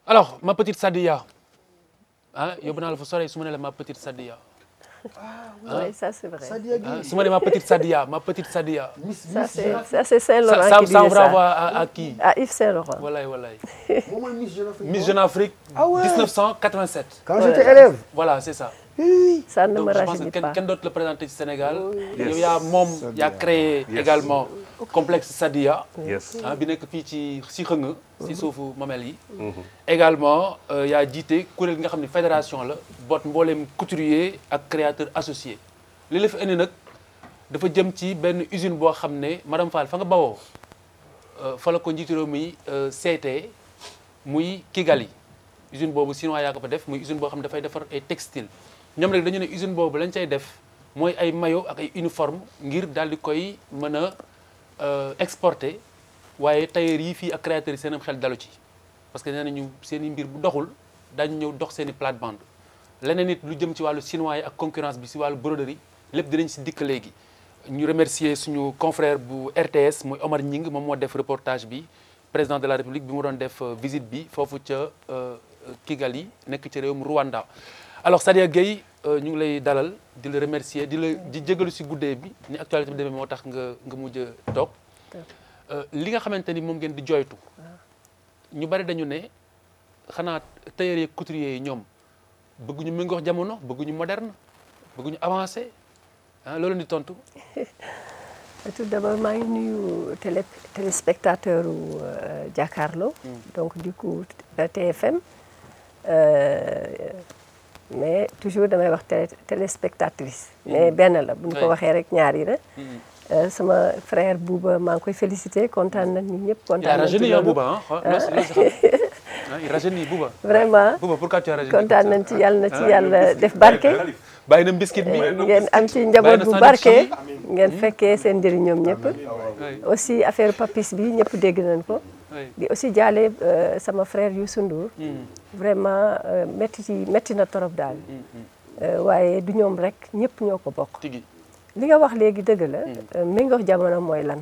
Alors, ma petite Sadia. Hein, ma petite Sadia. Oui, ça c'est vrai. Ma petite Sadia, ma petite Sadia. Ça c'est Saint-Laurent qui dit ça. Ça envoie à qui? À Yves Saint-Laurent. Voilà. Miss Jeune Afrique, 1987. Quand j'étais élève. Voilà, c'est ça. Oui. Ça ne Donc, me je pense rajeunit que pas. quelqu'un d'autre le présenté au Sénégal. Yes. Il y a créé également complexe Sadia. Yes. Bi nekk fii ci xëng ci suufu mamel yi. Également yaa jiite kuréel gi nga xam ne fédération la boot mbooleem couturier ak créateur associé. li la fi indi nag dafa jëm ci benn usine boo xam ne madame Fall fa nga bawoo fa la ko njiitu réew mi seetee muy Kigali. usine boobu chinois yaa ko fa def muy usine boo xam ne dafay defar ay textile ñoom rek dañu ne usine boobu lañ cay def mooy ay maillot ak ay uniforme ngir daal di koy mën a exporter waaye tailleur yi fii ak créateurs yi seen xel dalu ci parce que nee nañu seen i mbir bu doxul daañu ñëw dox seen i plate-bande leneen nit lu jëm ci wàllu chinois yi ak concurrence bi si wàllu broderie lépp dinañ si dikk léegi. ñu remercier suñu confrère bu RTS muy Omar Ñing moom moo def reportage bi président de la République bi mu doon def visite bi foofu ca Kigali nekk ci réewum Rwanda. alors Sadia Gueye ñu ngi lay dalal di la remercier di jégalu si guddee bi ni actualité bi demee moo tax nga mujj a toog li nga xamante ni moom ngeen di joytu ñu bari dañu ne xanaa tailleur yi couturier yi ñoom bëgguñu méngoo jamono bëgguñu moderne bëgguñu avancé loolu di tontu. tout d'abord maa ngi nuyu téléspectateur Jakaarlo donc du coup TFM mais toujours damay wax téléspectatrice mais benn la bu ñu ko waxee rek ñaari la sama frère Bouba maa ngi koy félicité kontaan nañ ñun ñëpp kontaan nañ ci loolu il rajeunit Bouba. vraiment Bouba pourquoi tu as rajeuni kontaan nañ ci yàlla na ci yàlla def barke bàyyi na biscuit bi ngeen am ci njaboot bu barke ngeen fekkee seen njëriñ ñoom ñëpp aussi affaire papis bi ñëpp dégg nañ ko di aussi jaale sama frère Youssou Ndour vraiment métti na torop daal waaye du ñoom rek ñëpp ñoo ko bokk li nga wax léegi dëgg la méngoo jamono mooy lan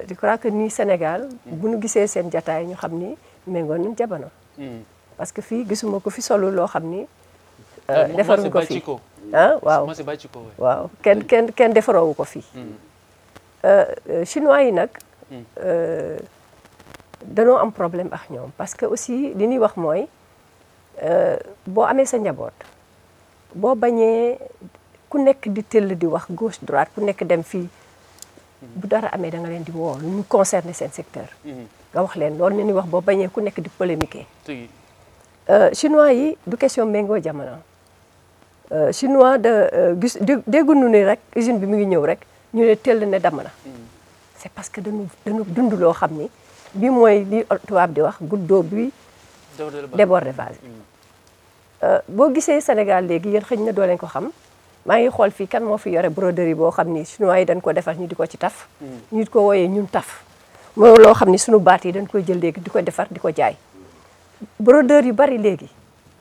je crois que nii Sénégal bu ñu gisee seen jataay ñu xam ni méngoo nañ jamono parce que fii gisuma ko fi solo loo xam ni defaruñu ko fii waaw kenn defaroowu ko fii chinois yi nag danoo am problème ak ñoom parce que aussi li ñuy wax mooy boo amee sa njaboot boo bañee ku nekk di tëll di wax gauche droite ku nekk dem fii bu dara amee da nga leen di woo ñu concerné seen secteur nga wax leen loolu ne ñuy wax boo bañee ku nekk di polémiquer chinois yi du question méngoo jamono chinois gis dégguñu ni rek usine bi mu ngi ñëw rek ñu ne tëll ne damm na c'est parce que dañu dund loo xam ni bi mooy li tubaab di wax goutte d'eau bi déborde vase boo gisee Sénégal léegi yéen xëy na doo leen ko xam maa ngi xool fii kan moo fi yore broderie boo xam ni chinois yi dañ ko defar ñu di ko ci taf ñu di ko wooyee ñun taf mooy loo xam ni suñu baat yi dañ koy jël léegi di ko defar di ko jaay brodeur yu bari léegi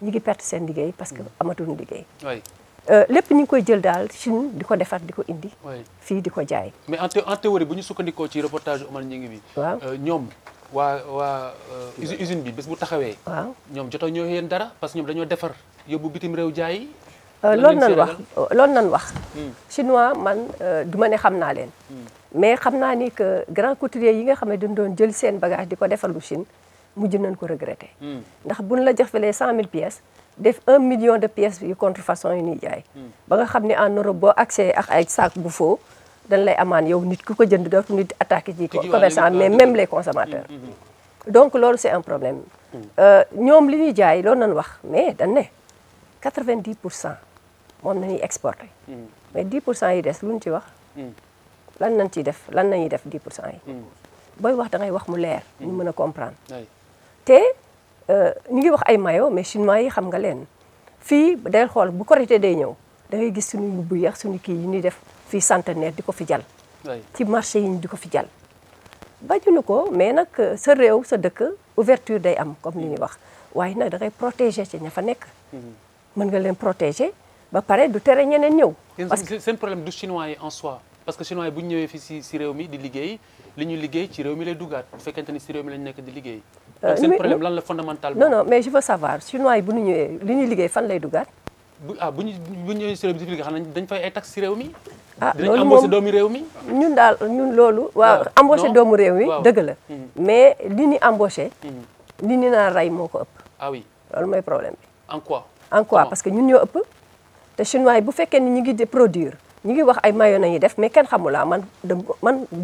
ñu ngi perte seen liggéey parce que amatuñu liggéey lépp ñu ngi koy jël daal Chine di ko defar di ko indi fii di ko jaay mais en théorie bu ñu sukkandikoo ci reportage Omar Ñingi bi waaw ñoom waa usine bi bés bu taxawee waaw ñoom jotoo ñoo yéen dara parce que ñoom dañoo defar yóbbu bitim réew jaay loolu nan wax chinois man du ma ne xam naa leen mais xam naa ni que grand couturier yi nga xam ne dañ doon jël seen bagage di ko defar lu Chine mujj nañ ko regretter ndax buñ la joxelee 100 000 pièces def 1 million de pièces yu contrefaçon yi ñuy jaay ba nga xam ne en Europe boo accès ak ay sac bu faux dañ lay amaan yow nit ku ko jënd dootu nit attaqué ci commerçant mais même les consommateurs donc loolu c'est un problème ñoom li ñuy jaay loolu nañ wax mais dañ ne 90% moom nañuy exporté mais 10% yi des lu ñu ci wax lan nañ ciy def lan nañuy def 10% yi booy wax da ngay wax mu leer ñu mën a comprendre te ñu ngi wax ay maillot mais chinois yi xam nga leen fii day xool bu Korité day ñëw da ngay gis suñu mbubb yi ak suñu kii yi ñuy def fii centenaire di ko fi jal ci marché yi ñu di ko fi jal bajuñu ko mais nag sa réew sa dëkk ouverture day am comme li ñuy wax waaye nag da ngay protéger ci ña fa nekk mën nga leen protéger ba pare du tere ñeneen ñëw parce que seen problème du chinois yi en soi parce que chinois yi bu ñu ñëwee fii si réew mi di liggéey li ñu liggéey ci réew mi lay duggaat bu fekkente ni si réew mi lañ nekk di liggéey seen problème lan la fondamentalement. non mais je veux savoir chinois yi bu ñu ñëwee li ñuy liggéey fan lay dugaat. bu ñu ñëwee si réew mi xam nañ dañ fay ay taxes si réew mi. loolu moom dinañ embauché doomu réew mi. ñun loolu. waaw embauché doomu réew mi dëgg la. mais li ñu embauché. li ñu naan rey moo ko ëpp. ah oui loolu mooy problème bi. en quoi. parce que ñun ñoo ëpp. te chinois yi bu fekkee ni ñu ngi produire ñu ngi wax ay mayonnaise yi def mais kenn xamula man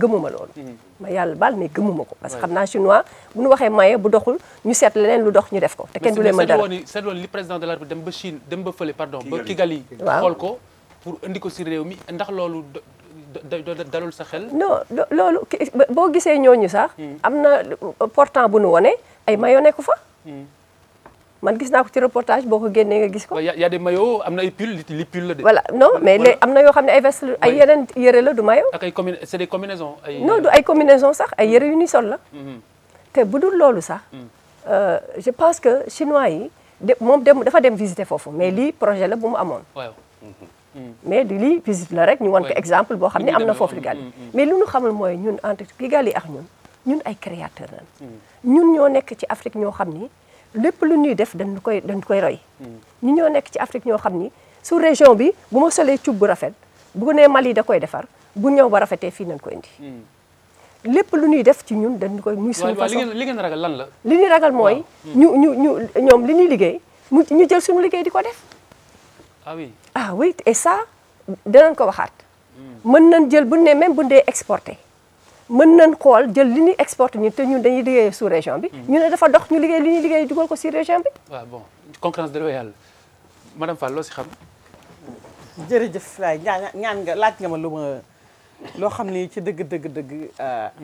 gëmuma loolu. ma yàlla baal mais gëmuma ko. parce que xam naa chinois bu ñu waxee maye bu doxul ñu seet leneen lu dox ñu def ko. te kenn du leen mën dara seet woon li président de la République dem ba Chine dem ba fële pardon ba Kigali. waaw xool ko pour indi ko si réew mi ndax loolu dalul sa xel. non loolu boo gisee ñooñu sax. am na portant bu nu wone ay mayonnaise ko fa. man gis naa ko ci reportage boo ko génnee nga gis ko. y a des maillots am na ay pull li pull la de. voilà non mais léegi am na yoo xam ne ay veste ay yeneen yëre la du maillot. ak ay c'est des combinaisons. non du ay combinaison sax ay yëre yu ni sol la. te bu dul loolu sax. je pense que chinois yi moom dafa dem visiter foofu mais lii projet la bu mu amoon. waaw. mais du lii visite la rek ñu wan ko exemple boo xam ne am na foofu Kigali. mais li ñu xamal mooy ñun entre Kigali ak ñun ay créateurs lañ. ñun ñoo nekk ci Afrique ñoo xam ni. lépp lu ñuy def dañ koy roy. ñi ñoo nekk ci Afrique ñoo xam ni sous région bi bu ma solee cub bu rafet bu nee Mali da koy defar bu ñëw ba rafetee fii nañ ko indi. lépp lu ñuy def ci ñun dañ koy muy suñu façon li ngeen ragal lan la. li ñuy ragal mooy. ñoom li ñuy liggéey ñu jël suñu liggéey di ko def. ah oui et ça danañ ko waxaat. mën nañ jël bu ne même bu dee exporté. mën nañ xool jël li ñuy exporté ñun te ñun dañuy liggéey sous région bi. ñu ne dafa dox ñu liggéey li ñuy liggéey dugal ko si région bi. waaw bon concurrence déloyale madame Fall loo si xam. jërëjëf laay ñaan nga laaj nga ma loo xam ni ci dëgg.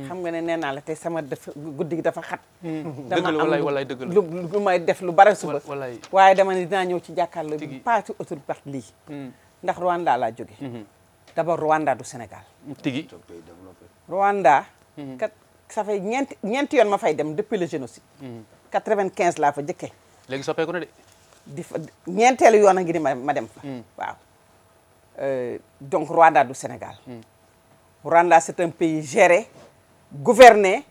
xam nga ne nee naa la tey sama guddi gi dafa xat. dëgg la walaay dëgg la lu may def lu bare suba. walaay waaye dama ne dinaa ñëw ci jàkkaarloo bi pas ci autour part lii. ndax Rwanda laa jóge d'abord Rwanda du Sénégal. tigi. Rwanda. kat ça fait ñeenti yoon ma fay dem depuis le génocide. 95 laa fa jëkkee. léegi soppeeku na de. di fa ñeenteelu yoon a ngi ni ma dem fa. waaw donc Rwanda du Sénégal. Rwanda c'est un pays géré gouverné.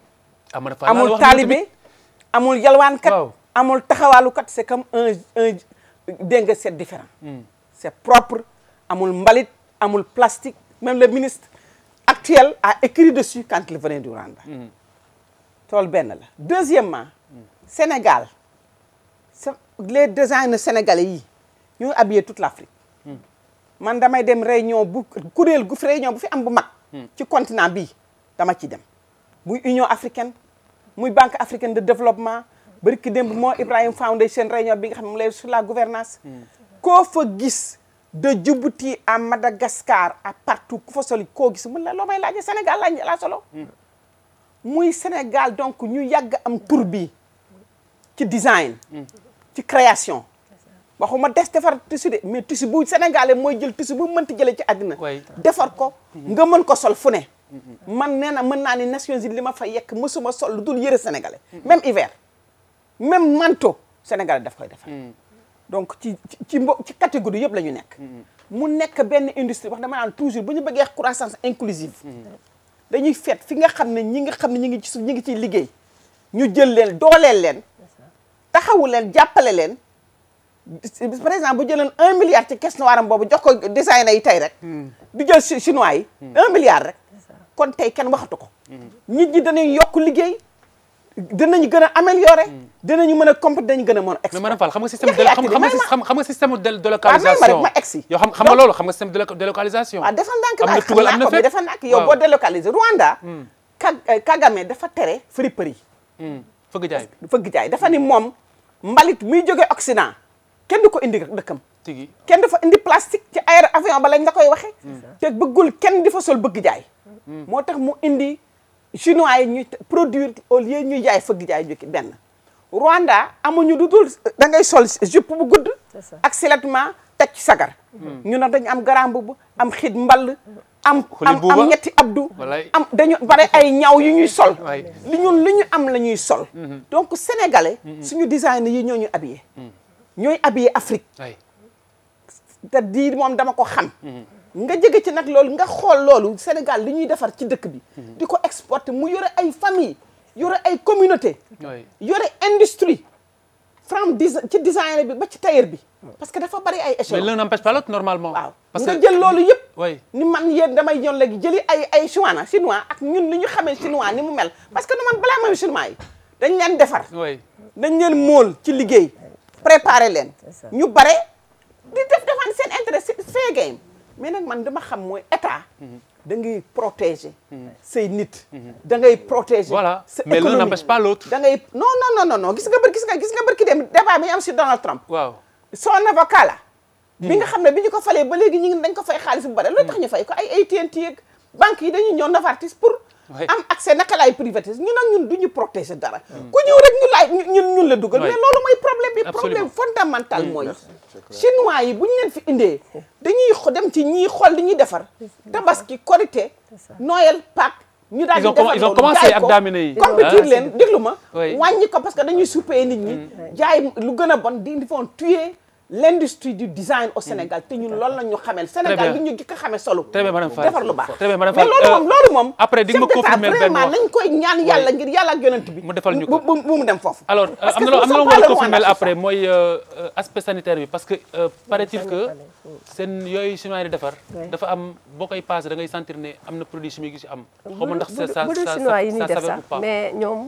amul talibé amul yalwaankat. amul taxawaalukat c'est comme un dégg nga c'est différent. c'est propre amul mbalit amul plastique même le ministre. actuel a écrit dessus quand il venait du Rwanda. tool benn la deuxièmement Sénégal les designers sénégalais yi ñoo habillé toute l'Afrique. man damay dem réunion bu kuréel gu réunion bu fi am bu mag. ci continent bii dama ci dem. muy Union africaine muy Banque africaine de développement barki démb moo Ibrahim Foundation réunion bi nga xam ne lay sur la gouvernance koo fa gis. de Djibouti à Madagascar à partout ku fa soli koo gis mun la loo may laajee Sénégal laa solo. muy Sénégal donc ñu yàgg am tur bi ci design. ci création. waxuma defar tissu de mais tissu bu sénégalais mooy jël tissu bu mënti jëlee ci àddina. defar ko nga mën ko sol fu ne. man nee na mën naa ni Nations Unies li ma fa yekk mësuma sol lu dul yëre sénégalais. même hiver même manteau sénégalais daf koy defar. donc ci catégorie yëpp la ñu nekk. mu nekk benn industrie wax dama naan toujours bu ñu bëggee croissance inclusive. dañuy feet fi nga xam ne ñi nga xam ne ñi ngi ciy liggéey. ñu jël leen dooleel leen. taxawu leen jàppale leen. par exemple bu jëloon 1 milliard ci caisse noire am boobu jox ko designer yi tey rek. di jël chinois yi. 1 milliard rek. kon tey kenn waxatu ko. nit ñi danañ yokk liggéey. dinañu gën a améliorer. dinañu mën a compéter dañu gën a mën a exporter. mais madame Fall xam nga système de délocalisation. ma egsi yow xam nga loolu xam nga système de délocalisation. waaw defal ndànk am na tugal am na fépp defal ndànk yow boo délocaliser Rwanda. Kagame dafa tere friperie. fëgg jaay dafa ni moom mbalit muy jógee Occident kenn du ko indi dëkkam. tigi kenn dafa indi plastique ci avion ba lañ la koy waxee. te bëggul kenn di fa sol bëgg jaay. moo tax mu indi. chinois yi ñuy produire au lieu ñuy jaay fëgg jaay jukki benn Rwanda amuñu lu dul da ngay sol jupe bu gudd ak silettement teg ci sagar ñu ne dañu am grand boubou am xit mball am ñetti abdu am dañu bare ay ñaw yu ñuy sol li ñu am la ñuy sol donc sénégalais suñu design yi ñoo ñu habillé ñooy habillé Afrique te di moom dama ko xam nga jege ci nag loolu nga xool loolu Sénégal li ñuy defar ci dëkk bi di ko exporter mu yore ay famille yore ay communauté yore industrie ci design bi ba ci tailleur bi parce que dafa bari ay échelons. mais l'un n'empêche pas l'autre normalement. waaw parce nga que jël loolu yëpp. oui ni man yéen damay ñëw léegi jëli ay chinois ak ñun li ñu xamee chinois ni mu mel parce que nu man balaa may chinois yi dañ leen defar. oui dañ leen móol ci liggéey préparer leen. ñu bare di defaan seen intérêt c'est game mais nag man dama xam mooy état. da ngay protéger. say nit. da ngay protéger. voilà sa mais l'un n'empêche pas l'autre. da ngay non gis nga bërki dem débat bi ñu am si Donald Trump. waaw son avocat la. bi nga xam ne bi ñu ko falee ba léegi ñu ngi dañ ko fay xaalis bu bare loolu tax ñu fay ko ay AT&T ak banques yi dañuy ñëw Novartis pour. am accès naka laay privatiser ñun du ñu protéger dara. ku ñëw rek ñun la dugal. mais loolu mooy problème bi. problème fondamental mooy. chinois yi bu ñu leen fi indee. dañuy dem ci ñii xool li ñuy defar. tabaski korité Noël Pâques. ñu daal di defar ils ont commencé ak daamine yi. compétir leen déglu ma. wàññi ko parce que dañuy supee nit ñi. jaay lu gën a bon di font tuer l'industrie du design au Sénégal te ñun loolu la ñu xamel Sénégal bi ñu gikk xamee solo. très bien madame Fall defar lu baax. très bien madame mais Fall loolu moom. après di nga ma confirmer benn vraiment wax nañ koy ñaan yàlla ngir yàlla ak yonent bi. mu defal ñu ko bu mu dem foofu. alors am na loo war a confirmer après mooy aspect sanitaire bi parce que paraît-il que seen yooyu chinois yi di defar. dafa am boo koy passé da ngay sentir ne am na produit chimique yu ci am. xaw ma ndax ça bu dul chinois yi ñuy def sax ou pas mais ñoom.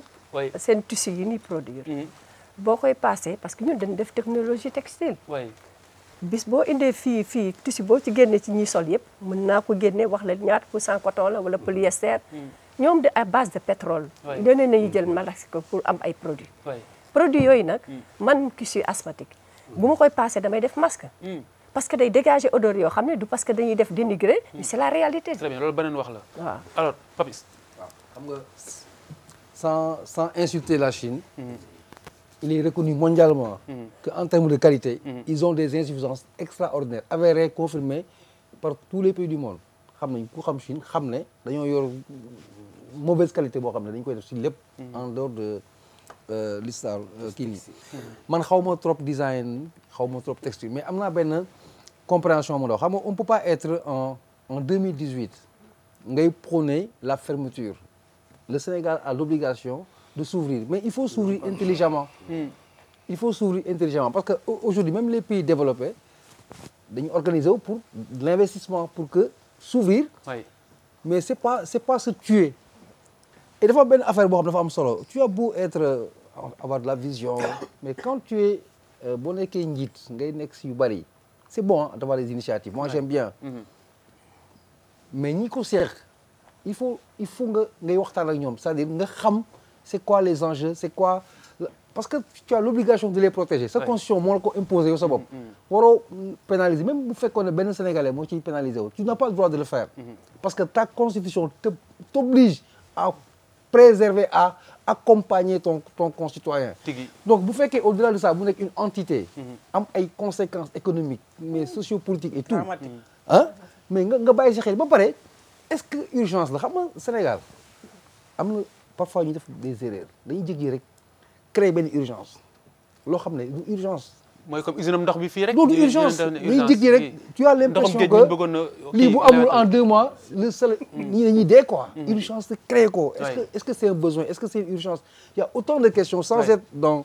seen tissu yi ñuy produire. boo koy passé parce que ñun dañu def technologie textile. bis boo indee fii tissu boo ci génne ci ñiy sol yëpp mën naa ko génne wax la ñaata % coton la wala polyester. ñoom de à base de pétrole. leneen nañu jël malaxi ko pour am ay produits. produits yooyu nag man qui suis asthmatique bu ma koy passé damay def masque. parce que day dégager odeur yoo xam ne du parce que dañuy def dénigré mais c'est la réalité. très bien loolu beneen wax la. waaw alors Papis. waaw xam nga sans insulter la Chine. Il est reconnu mondialement qu'en termes de qualité, ils ont des insuffisances extraordinaires, avérées, confirmées par tous les pays du monde. Xam nañ ku xam Chine xam ne dañoo yor mauvaise qualité boo xam ne dañ koy def si lépp. en dehors de l'histoire kii nii. man xaw ma trop design xaw ma trop texture mais am naa benn compréhension ma doon xam nga on peut pas être en 2018 ngay prôner la fermeture. Le Sénégal a l'obligation de s'ouvrir mais il faut s'ouvrir intelligemment. Il faut s'ouvrir intelligemment parce que aujourd'hui même les pays développés dañu organiser wu pour l'investissement pour que s'ouvrir. mais c'est pas se tuer. et dafa benn affaire boo xam dafa am solo tu as beau être avoir de la vision mais quand tu es boo nekkee njiit ngay nekk si yu bari c'est bon d'avoir des initiatives moi j'aime bien. mais ñi ko seex il faut nga ngay waxtaan ak ñoom c'est-à-dire nga xam. C'est quoi les enjeux? C'est quoi? Parce que tu as l'obligation de les protéger. Cette constitution moo la ko imposer yow sa bopp. waroo pénaliser même bu fekkoon ne benn Sénégalais moo ciy pénaliser wu. Tu n'as pas le droit de le faire. Parce que ta constitution t'oblige à préserver, à accompagner ton concitoyen. Donc bu fekkee au-delà de ça mu nekk une entité. am ay conséquences économiques mais sociopolitiques et tout. ah mais nga bàyyi si xel ba pare est-ce que urgence la xam nga Sénégal am na. Parfois ñu def des erreurs dañuy jékki rek créer benn urgence loo xam ne du urgence. mooy comme usine ndox bi fii rek. loolu urgence dañuy jékki rek tu as l'impression que lii bu amul en 2 mois le seul ñi dañuy dee quoi. urgence de créer ko. est-ce que c'est un besoin est-ce que c'est une urgence. Il y a autant de questions sans être dans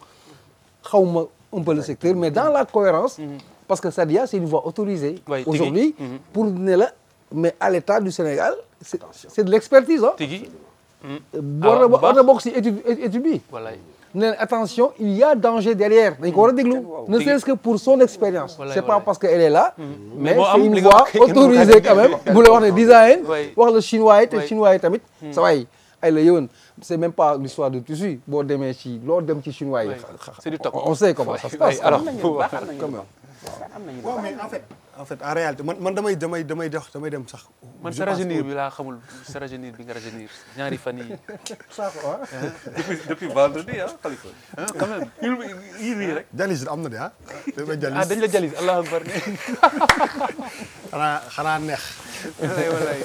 xawma un peu le secteur mais dans la cohérence parce que Sadia c'est une voie autorisée. aujourd'hui pour ne la mais à l'État du Sénégal c'est de l'expertise ah. war na bokk si étude bi. ne attention il y a danger derrière. dañ ko war a déglu ne serait-ce que pour son expérience. c'est pas parce que elle est là. mais c'est une voie autorisée quand même. bu la wax ne design. wax la chinois yi te chinois yi tamit. sa waay ay la yëwan c'est même pas l'histoire de tissu boo demee ci loo dem ci chinois yi. c'est du top on sait comment ça se passe. alors mais en fait en réalité man damay dem sax. man sa rajeunir bi laa xamul sa rajeunir bi nga rajeunir ñaari fan yi depuis vendredi Khalifa quand même yii rek. jalis am na de dañ la jalis allahu akbar. xanaa neex. wallaay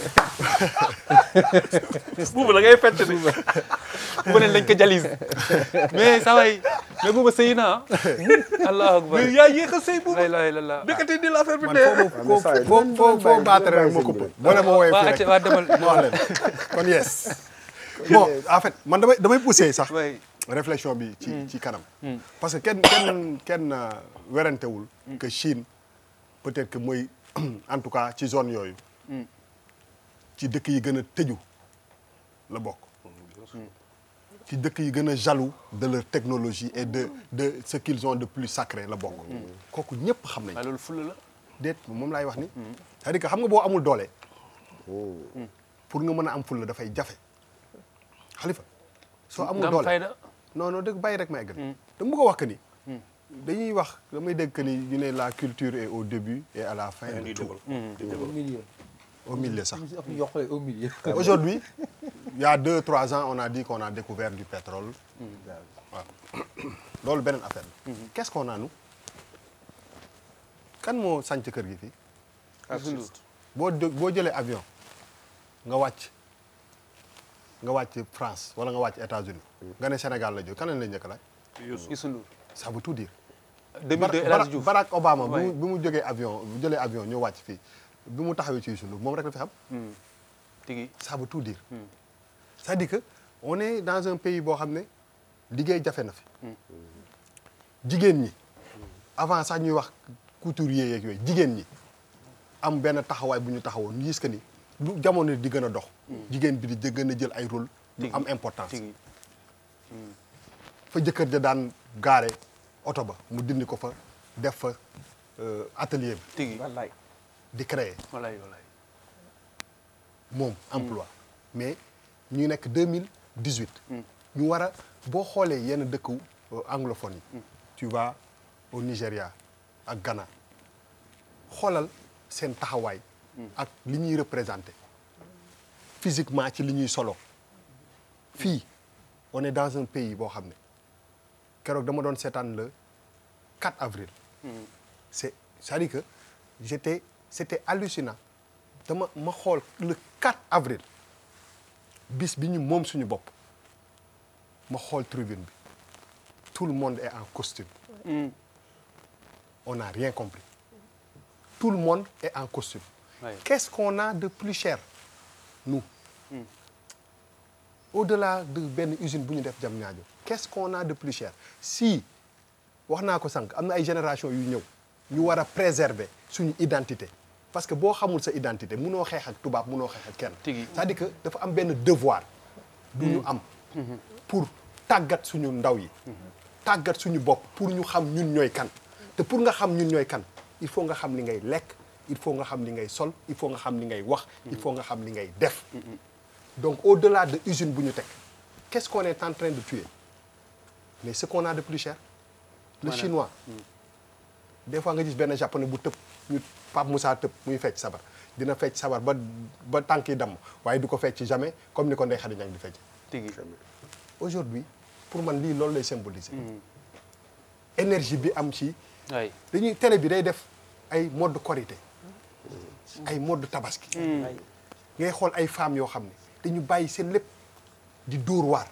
buuba la ngay fett de buuba ne lañ ko jalis mais saa waay mais buuba sëy na allahu akbar. mais yaa yéex a sëy buuba. la békkati di l'affaire bi foo baatare rek ma coupé. boo leen ma woowee fii rek waa demal ma wax leen kon yes. bon en fait man damay pousser sax Oui. réflexion bi ci kanam parce que kenn werantewul que Chine peut-être que mooy en tout cas ci zone yooyu ci dëkk yi gën a tëju la bokk ci dëkk yi gën a jaloux de leur technologie et de ce qu'ils ont de plus sacré la bokk kooku ñëpp xam nañ waaye loolu fulla la. déet moom laay wax ni c'est-à-dire que xam nga boo amul doole pour nga mën a am fulla dafay jafe Khalifa soo amul nga am doole fayda. non dëgg bàyyi rek ma eggal dama bëgg a wax que ni dañuy wax damay dégg que ni ñu ne la culture est au début et à la fin de tout Au milieu. au milieu sax Au milieu. aujourd'hui il y a 2-3 ans on a dit qu'on a découvert du pétrole waaw loolu beneen affaire la qu'est-ce qu'on a nous kan moo sànc kër gi fii boo jëlee avion nga wàcc France wala nga wàcc États-Unis nga ne Sénégal la jóg kan lañ lay njëkk laaj Youssou Ndour. ça veut tout dire 2002 El Hadj Diouf. Barack Obama Ouais. bi mu jógee avion ñëw wàcc fii bi mu taxawee ci Youssou Ndour moom rek la fi xam tigi. ça veut tout dire c'est-à-dire que on est dans un pays boo xam ne liggéey jafe na fi jigéen ñi avant sax ñuy wax couturier yeeg yooyu jigéen ñi am benn taxawaay bu ñu taxawoon ñu gis que ni lu jamono di gën a dox jigéen bi di gën a jël ay rôle yu am importance tigi. fa jëkkër ja daan gaare oto ba mu dindi ko fa def fa atelier bi tigi. wallaay di créer wallaay. moom emploi mais ñu nekk 2018 ñu war a boo xoolee yenn dëkku anglophone yi tu vas au Nigeria ak Ghana xoolal seen taxawaay ak li ñuy représenté physiquement ci li ñuy solo fii on est dans un pays boo xam ne keroog dama doon seetaan le 4 avril c'est-à-dire que c'était hallucinant ma xool le 4 avril bis bi ñu moom suñu bopp ma xool tribune bi tout le monde est en costume on n'a rien compris tout le monde est en costume Ouais. qu'est-ce qu'on a de plus cher nous au-delà de benn usine bu ñu def Diamniadio qu'est-ce qu'on a de plus cher si wax naa ko sànq am na ay génération yu ñëw ñu war a préserver suñu identité parce que boo xamul sa identité munoo xeex ak tubaab munoo xeex ak kenn Tigi. c'est-à-dire que dafa am benn devoir du ñu am pour tàggat suñu ndaw yi tàggat suñu bopp pour ñu xam ñun ñooy kan te pour nga xam ñun ñooy kan il faut nga xam li ngay lekk il faut nga xam li ngay sol il faut nga xam li ngay wax il faut nga xam li ngay def donc au-delà de usine bu ñu teg qu'est-ce qu'on est en train de tuer mais ce qu'on a de plus cher le chinois des fois nga gis benn japonais bu tëb ñu Pape Moussa tëb muy fecc sabar dina fecc sabar ba tànk yi damm waaye du ko fecc jamais comme ni ko Ndeye Khady Niang di fecc tigi. aujourd'hui pour man lii loolu lay symboliser énergie bi am ci waay. dañuy télé bi day def ay mode korité ay mode tabaski ngay xool ay femmes yoo xam ne dañu bàyyi seen lépp di dóor waar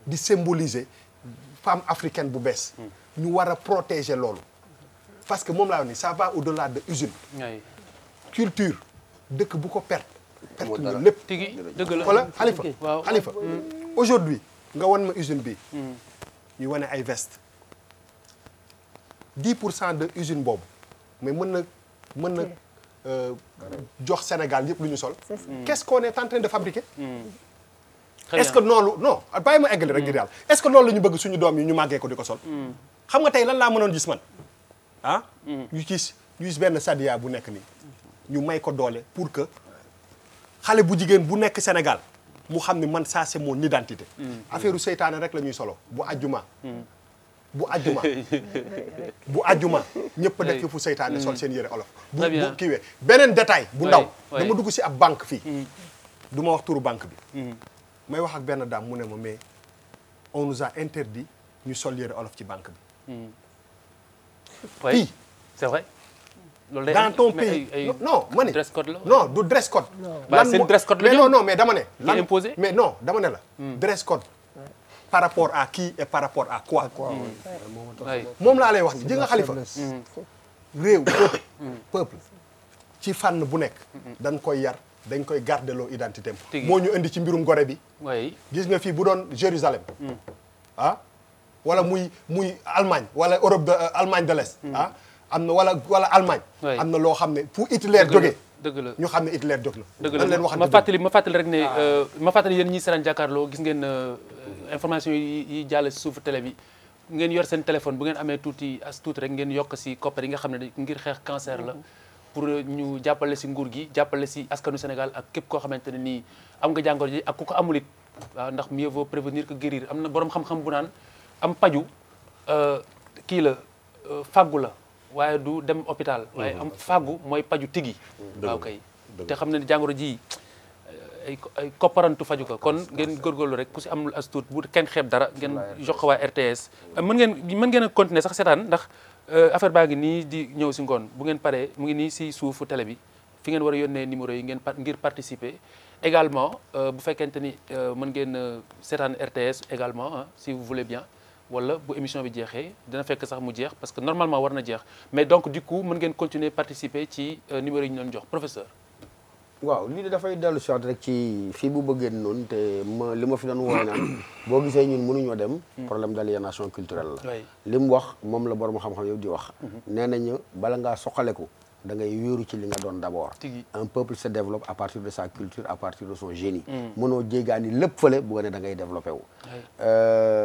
di symboliser femme africaine bu bees ñu war a protéger loolu parce que moom laa wax ni ça va au-delà de usine waay. culture dëkk bu ko perte nga lépp tigi dëgg la. voilà Khalifa waaw. Khalifa aujourd'hui nga wan ma usine bi ñu wane ay veste 10% de usine boobu mais mën na jox Sénégal yëpp lu ñu sol qu'est-ce qu'on est en train de fabriquer Très est-ce bien. que noonu non bàyyi ma eggali rek ngir yàlla est-ce que loolu la ñu bëgg suñu doom yi ñu màggee ko di ko sol xam nga tey lan laa mënoon gis man ah ñu gis benn Sadia bu nekk nii ñu may ko doole pour que xale bu jigéen bu nekk Sénégal mu xam ne man ça c'est mon identité affaire u seytaane rek la ñuy solo bu ajjuma ñëpp def fi fu seytaane sol seen yére olof Très bien. bu kiiwee beneen détail bu ndaw ouais. dama dugg si ab banque fii du ma wax turu banque bi may wax ak benn dame mu ne ma mais on nous a interdit ñu sol yére olof ci banque bi oui fii c'est vrai. loolu day dans am, ton mais pays ay non ma ne dress code la. non du dress code Bah, seen dress code la mais ñoom. non mais dama ne Qui est imposé? mais non dama ne la dress code par rapport à qui et par rapport à quoi waay. moom laa lay wax ni ji nga Khalifa réew peuple ci fànn bu nekk dañ koy yar dañ koy garder loo identité am. moo ñu indi ci mbirum gore bi. oui gis nga fii bu doon Jérusalem. wala muy Allemagne wala Europe de Allemagne de l'Est. am na wala Allemagne. am na loo xam ne fu Hitler jógee. dëgg la ñu xam ne Hitler jóg na. dëgg la ma fàttali rek ne ma fàttali yéen ñi seetaan jàkkaarloo gis ngeen information yi jàll si suufu télé bi ngeen yor seen téléphone bu ngeen amee tuuti rek ngeen yokk si koppar yi nga xam ne ngir xeex cancer la pour ñu jàppale si nguur gi jàppale si askanu Sénégal ak képp koo xamante ne nii am nga jàngoro ji ak ku ko amul it waaw ndax mieux vaut prévenir que guérir am na boroom xam-xam bu naan am paju kii la fàggu la waaye du dem hôpital waaye am fàggu mooy paju tigi waaw kay te xam ne jàngoro ji ay kopparantu faju ko kon ngeen góorgóorlu rek ku si am as tuut bu kenn xeeb dara ngeen jox waa RTS mën ngeen a continuer sax seetaan ndax affaire baa ngi nii di ñëw si ngoon bu ngeen paree mu ngi nii si suufu télé bi fi ngeen war a yónnee numéro yi ngir participer également bu fekkente ni mën ngeen seetaan RTS également si vous voulez bien wala bu émission bi jeexee dina fekk sax mu jeex parce que normalement war na jeex mais donc du coup mën ngeen continuer participer ci numéro yi ñu doon jox professeur. waaw lii de dafay dellu si waat rek ci fii bu bëggee noonu te li ma fi doon woowe naan boo gisee ñun mënuñoo dem problème d'aliénation culturelle la li mu wax moom la borom xam-xam yow di wax nee nañu bala ngaa soxaleku da ngay wéeru ci li nga doon d'abord un peuple se développe à partir de sa culture à partir de son génie mënoo jéggaani lépp fële bu ne da ngay développé wu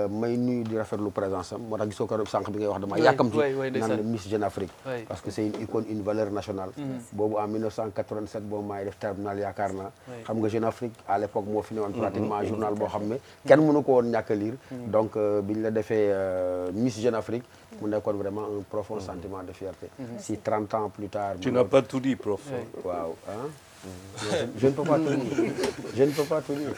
may nuyu di rafetlu présence am moo tax gisoo ko sànq bi ngay wax dama yàkkamti naan la Miss Jeune Afrique parce que c'est une icône une valeur nationale boobu en 1987 boobu maay def terminal yaakaar naa xam nga Jeune Afrique à l'époque moo fi ne woon pratiquement journal boo xam ne kenn mënu ko woon ñàkk a lire donc bi ñu la defee Miss Jeune Afrique mu nekkoon vraiment un profond sentiment de fierté si 30 ans plus tard tu n'as pas tout dit profond waaw je ne peux pas tout dire je ne peux pas tout dire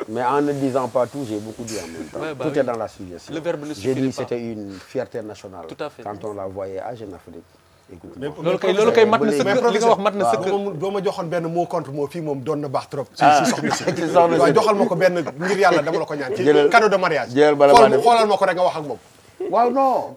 mais en ne disant pas tout j'ai beaucoup dit en même temps tout est dans la suggestion le verbe ne suffit j'ai dit pas. c'était une fierté nationale Tout à fait. quand on la voyait à Jeune Afrique écoute loolu kay mat na sëkk li nga wax mat na sëkk boo ma joxoon benn mot contre mot fii moom doon na baax trop si soxna si waaw joxal ma ko benn ngir yàlla dama la ko ñaan ci cadeau de mariage xoolal ma ko rek nga wax ak moom waaw non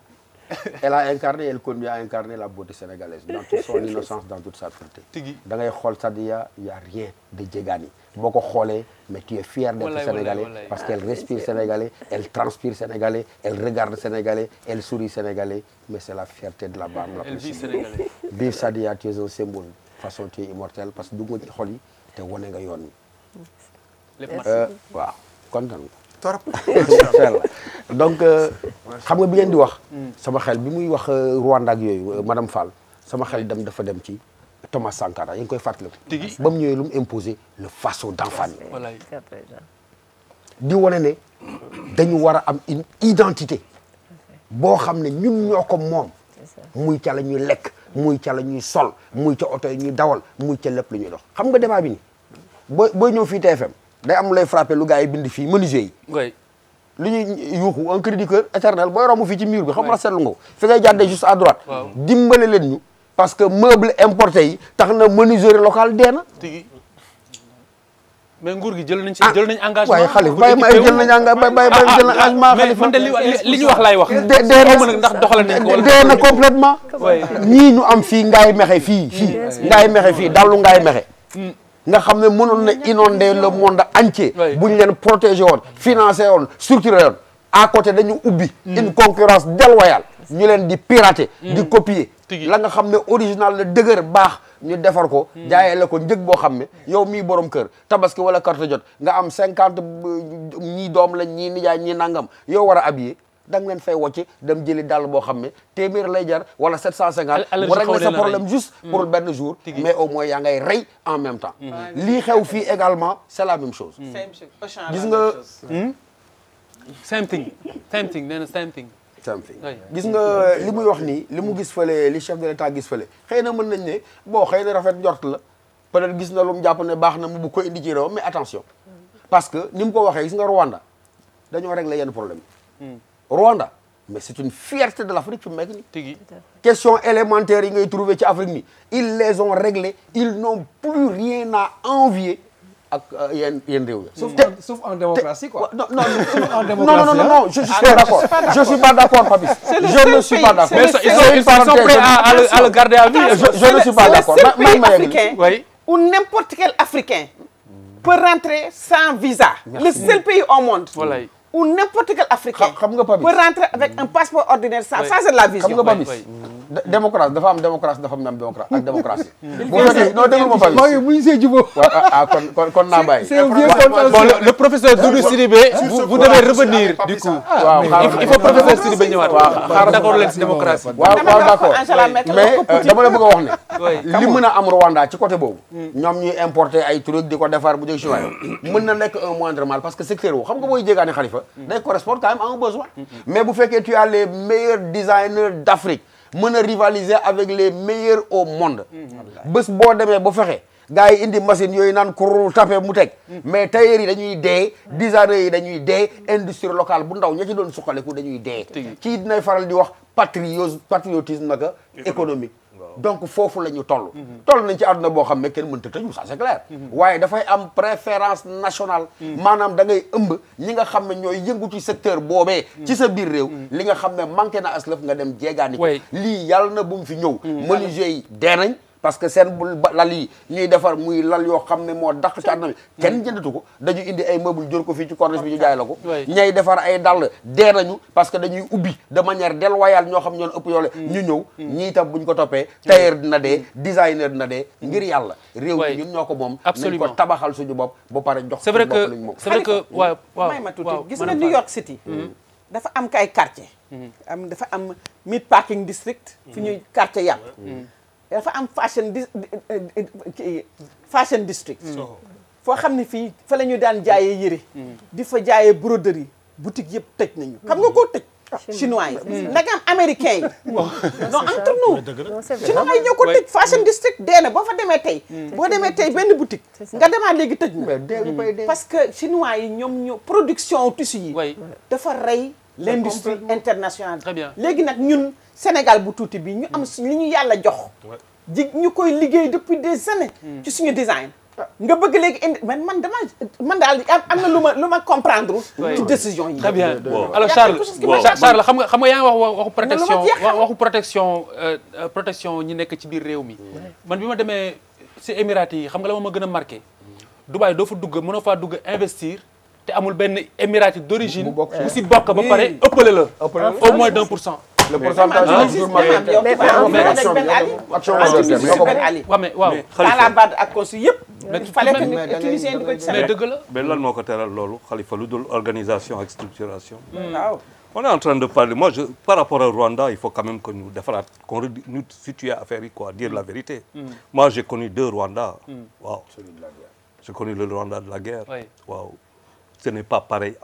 elle a incarné elle continue à incarner la beauté sénégalaise dans toute son innocence dans toute sa pureté da ngay xool Sadia y a rien de jéggaani boo ko xoolee mais tu es fier d'être sénégalais parce qu'elle respire sénégalais elle transpire sénégalais elle regarde sénégalais elle sourit sénégalais mais c'est la fierté de la bande la plus sénégalaise vive Sadia tu es un symbole façon tu es immortel parce que dugg nga ci xol yi te wane nga yoon wi waaw kontaan torop donc xam nga bi ngeen di wax sama xel bi muy wax Rwanda ak yooyu madame Fall sama xel dafa dem ci Thomas Sankara yi ngi koy fàttaliku ba mu ñëwee lu mu imposé le faso d'enfant di wane ne dañu war a am une identité boo xam ne ñun ñoo ko moom muy ca la ñuy lekk muy ca la ñuy sol muy ca oto yi ñuy dawal muy ca lépp lu ñuy dox xam nga débat bi ni booy ñëw fii TFM day am lay frappé lu gars yi bind fii menuisier yi li ñuy yuuxu un cri du cœur éternel booy romb fii ci mur bi xam nga seetlu nga ko fi ngay jàddee juste à droite dimbale leen ñu parce que meuble importé yi tax na menuiserie locale dee na mais nguur gi jël nañ engagement waaye xalif bàyyi ma ay jël nañ engagement xalif man de li ñu wax laay wax dee na ndax doxal nañ ko dee na complètement ñii ñu am fii ngaay mexe fii ngaay mexe fii dallu ngaay mexe nga xam ne mënoon na inonder le monde entier bu ñu leen protéger woon financé woon structuré woon à côté dañu ubbi une concurrence déloyale ñu leen di pirater di copier la nga xam ne original la dëgër baax ñu defar ko jaayee la ko njëg boo xam ne yow mii borom kër tabaski wala carte jot nga am 50 ñii doom lañ ñii nijaay ñii nangam yow war a habillé da nga leen fay wocc dem jëli dàll boo xam ne téeméer lay jar wala 750 mu régler sa problème juste pour benn jour mais au moins yaa ngay rey en même temps lii xew fii également c'est la même chose gis nga same thing nee na same thing gis nga li muy wax nii li mu gis fële li chef de l'État gis fële xëy na mën nañ ne bon xëy na rafet njort la peut-être gis na lu mu jàpp ne baax na mu bu ko indi ci réew mais attention parce que ni mu ko waxee gis nga Rwanda dañoo régler yenn problème Rwanda mais c'est une fierté de l'Afrique fi mu nekk nii question élémentaire yi ngay trouver ci Afrique ni ils les ont réglés ils n'ont plus rien à envier ak yenn réew ya sauf en démocratie quoi. Non, je suis pas d'accord. Je suis pas d'accord, Papis. Je ne suis pas d'accord. Ils sont prêts à le garder à vie. Je ne suis pas d'accord. où n'importe quel Africain peut rentrer sans visa. Le seul pays au monde où n'importe quel Africain peut rentrer avec un passeport ordinaire sans c'est de la vision. xam nga Babis démocratie dafa am démocratie dafa am démocratie ak démocratie. bu fekkee non déglu ma Babis. maa ngi bu ñu see jubóo. kon naa bàyyi. bon le professeur Doudou Sidibé vous devez revenir du coup. waaw il faut professeur Sidibé ñëwaat. waaw d'accord leen si démocratie. waaw d'accord mais dama la bëgg a wax ne. li mën a am Rwanda ci côté boobu. ñoom ñuy importer ay trucs di ko defar bu jóg chinois mën na nekk un moindre mal parce que secteur boobu xam nga booy jéegaane Khalifa day correspondre quand même à un besoin. Mais bu fekkee tu as les meilleurs designers d'Afrique mën a rivaliser avec les meilleurs au monde. bés boo demee ba fexe gars yi indi machine yooyu naan kur tapé mu teg. mais tailleurs yi dañuy dee designers yi dañuy dee industrie locale bu ndaw ña ci doon suqaleku dañuy dee. kii dinay faral di wax patriotisme naka économique. donc foofu la ñu toll nañ ci àdduna boo xam ne kenn mënta tëju ça c'est clair waaye dafay am préférence nationale maanaam da ngay ëmb ñi nga xam ne ñooy yëngu ci secteur boobee ci sa biir réew li nga xam ne manqué na aslëf nga dem jeegaani ko lii yàlla na bu mu fi ñëw menuisier yi dee nañ parce que seen lal yi ñuy defar muy lal yoo xam ne moo dàq ci àdduna bi kenn jëndatu ko dañu indi ay meuble jor ko fii ci corniche bi ñu jaay la ko ñay defar ay dàll dee nañu parce que dañuy ubbi de manière déloyale ñoo xam ñoon ëpp yoole ñu ñëw ñii tam buñ ko toppee tailleur dina dee designer dina dee ngir yàlla réew mi ñun ñoo ko moom nañ ko tabaxal suñu bopp ba pare jox c'est vrai que waaw may ma tuuti gis nga New York City dafa am kay quartier dafa am Meat Packing District fi ñuy quartier yàpp dafa am fashion district foo xam ne fii fa la ñu daan jaayee yëre di fa jaayee broderie boutique yëpp tëj nañu xam nga koo tëj chinois yi ndagam américain yi non entre nous chinois yi ñoo ko tëj fashion district dee na boo fa demee tey boo demee tey benn boutique nga demaat léegi tëj na parce que chinois yi ñoom ñoo production tissu yi dafa rey l'industrie internationale très bien léegi nag ñun Sénégal bu tuuti bi ñu am li ñu yàlla jox ñu koy liggéey depuis des années ci suñu design nga bëgg léegi indi man daal am na lu ma comprendre ci décision yi très bien alors Charles xam nga yaa ngi wax protection ñi nekk ci biir réew mi man bi ma demee ci Émirats yi xam nga la ma gën a marqué Dubaï doo fa dugg mënoo faa dugg investir te amul benn Émirati d'origine bu si bokk ba pare ëppale la au moins d'1%. le pourcentage ak consul yëpp fallait que ñu utiliser di ko ci mais dëgg la mais lan moo ko teral loolu Khalifa lu dul organisation ak structuration waaw on est en train de parler moi par rapport au Rwanda il faut quand même que ñu defaraat qu'on ñu situer affaire yi quoi dire la vérité moi j'ai connu 2 Rwanda waaw j'ai connu le Rwanda de la guerre waaw ce n'est pas pareil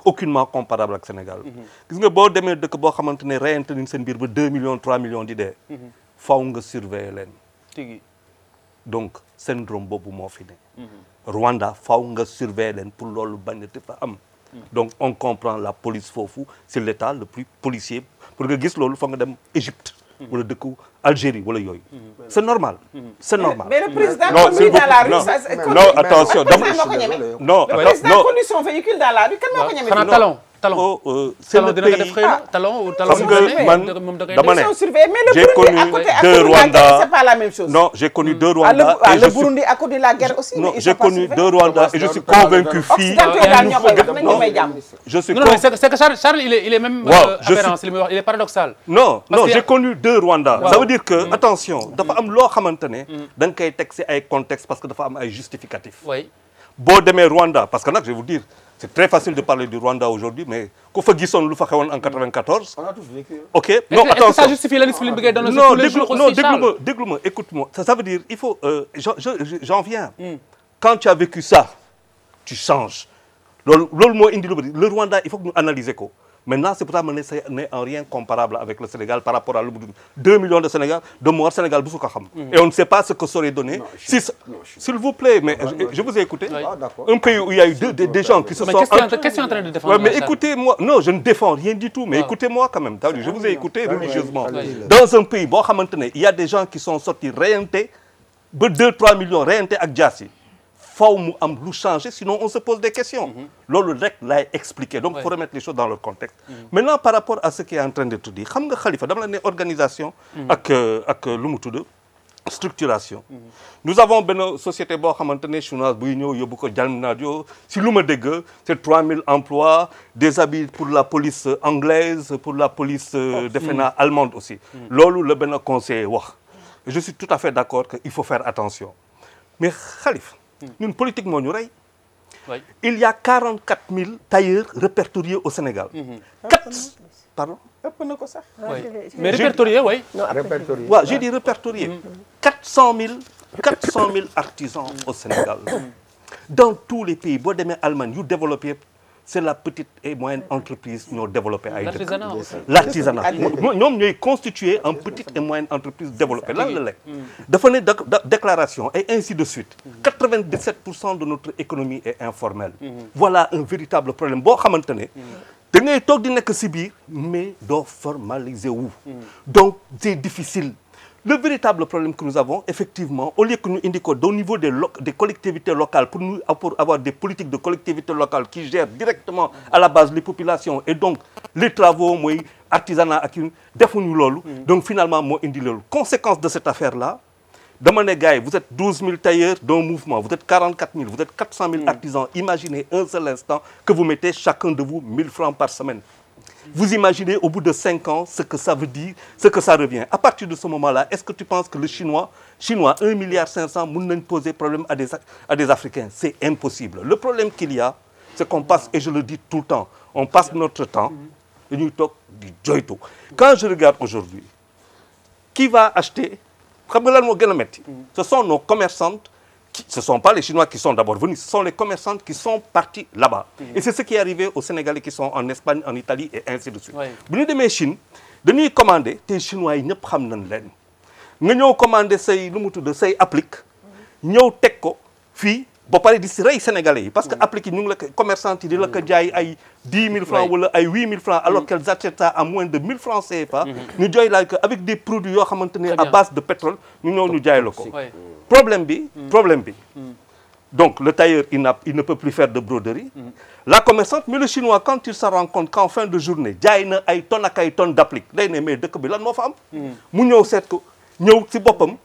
aucunement comparable ak Sénégal gis nga boo demee dëkk boo xamante ne reyante nañ seen biir ba 2 millions 3 millions di dee faw nga surveiller leen donc syndrome boobu moo fi ne Rwanda faw nga surveiller leen pour loolu bañ a fa am donc on comprend la police foofu c'est l'état le plus policier pour nga gis loolu fa nga dem Égypte wala dëkku Algérie wala yooyu c'est normal c'est normal mais le président conduit dans la rue non attention non le président conduit son véhicule dans la rue kan moo ko ñeme talon c'est le pays talon xam nga man dama ne j'ai connu 2 Rwanda c'est pas la même chose non j'ai connu 2 Rwanda et le Burundi à côté de la guerre aussi non j'ai connu 2 Rwanda et je suis convaincu fii je suis c'est que Charles il est même aberrant il est paradoxal non j'ai connu 2 Rwanda ça veut dire que attention dafa am loo xamante ne da nga koy teg ci ay contexte parce que dafa am ay justificatifs boo demee Rwanda parce que nag je vais vous dire c'est très facile de parler du Rwanda aujourd'hui mais ku fa gisoon lu fa xewoon en 94. on a tous vécu. ok non attention ça justifie la discipline bi ngay donner tous les jours aussi Charles. déglu ma écoute-moi ça veut dire il faut j'en viens. Quand tu as vécu ça tu changes loolu moo indi lu bëri le Rwanda il faut que ñu analyser ko. Maintenant, c'est pour ça que ce n'est en rien comparable avec le Sénégal par rapport à 2 millions de Sénégal, de morts Sénégal. Et on ne sait pas ce que ça aurait donné. S'il vous plaît, mais je vous ai écouté. Un pays où il y a eu des gens qui se sont... Qu'est-ce que tu es en train de défendre? Mais écoutez-moi, non, je ne défends rien du tout, mais écoutez-moi quand même. Je vous ai écouté religieusement. Dans un pays, il y a des gens qui sont sortis réintés, 2-3 millions réintés avec Djassi. Faut mu am lu changer sinon on se pose des questions. Loolu rek lay expliquer donc faut remettre les choses dans leur contexte. Maintenant par rapport à ce qui est en train de te dire xam nga Khalifa dama la ne organisation ak lu mu tudd structuration. Nous avons une société chinoise si c'est 3000 emplois, des habits pour la police anglaise, pour la police allemande aussi. Lolo le ben conseil wax. Je suis tout à fait d'accord qu'il faut faire attention. Mais Khalif, une politique moo ñu rey. Il y a 44 000 tailleurs répertoriés au Sénégal. Pardon? Mais répertoriés, oui. Répertoriés. Ouais, j'ai dit répertoriés. 400 000 artisans au Sénégal. Dans tous les pays, bon, demain, Allemagne, vous développez, c'est la petite et moyenne entreprise qui ont développé. L'artisanat aussi. L'artisanat. Nous avons constitué une petite et moyenne entreprise développée. Là, de faire une déclaration et ainsi de suite. 97% de notre économie est informelle. Voilà un véritable problème. Bon, da ngay toog di nekk si biir mais doo formaliser wu. Donc c'est difficile. Le véritable problème que nous avons, effectivement, au lieu que nous indiquons au niveau des collectivités locales, pour avoir des politiques de collectivités locales qui gèrent directement à la base les populations et donc les travaux, artisanat, donc finalement, moi, indi lolu. Conséquence de cette affaire-là, demandez, gars, vous êtes 12 000 tailleurs d'un mouvement, vous êtes 44 000, vous êtes 400 000 artisans. Imaginez un seul instant que vous mettez chacun de vous 1000 francs par semaine. Vous imaginez au bout de 5 ans ce que ça veut dire, ce que ça revient. À partir de ce moment-là, est-ce que tu penses que le Chinois 1,5 milliard peut poser problème à des Africains? C'est impossible. Le problème qu'il y a, c'est qu'on passe, et je le dis tout le temps, on passe notre temps, et nous talk du joyto. Quand je regarde aujourd'hui, qui va acheter? Ce sont nos commerçantes, ce ne sont pas les Chinois qui sont d'abord venus, ce sont les commerçantes qui sont partis là-bas. Et c'est ce qui est arrivé aux Sénégalais qui sont en Espagne, en Italie et ainsi de suite. Si nous sommes en Chine, nous commandons, les Chinois, ils ne savent pas. Nous commandons ces appliques, nous avons fait ba pare di si rey Sénégalais parce que appliqué ñu ngi la commerçant yi di la ko jaay ay 10 000 francs wala ay 8 000 francs alors qu'elles achètent ça à moins de 1000 francs CFA. ñu jooy la que avec des produits yoo xamante ne à base de pétrole ñu ñëw ñu jaay la ko. problème bi. Donc le tailleur il ne peut plus faire de broderie. La commerçante mais le chinois quand il se rend compte qu'en fin de journée jaay na ay tonnes ak ay tonnes d'applique day ne mais dëkk bi lan moo fa am. mu ñëw seet ko ñëw ci boppam.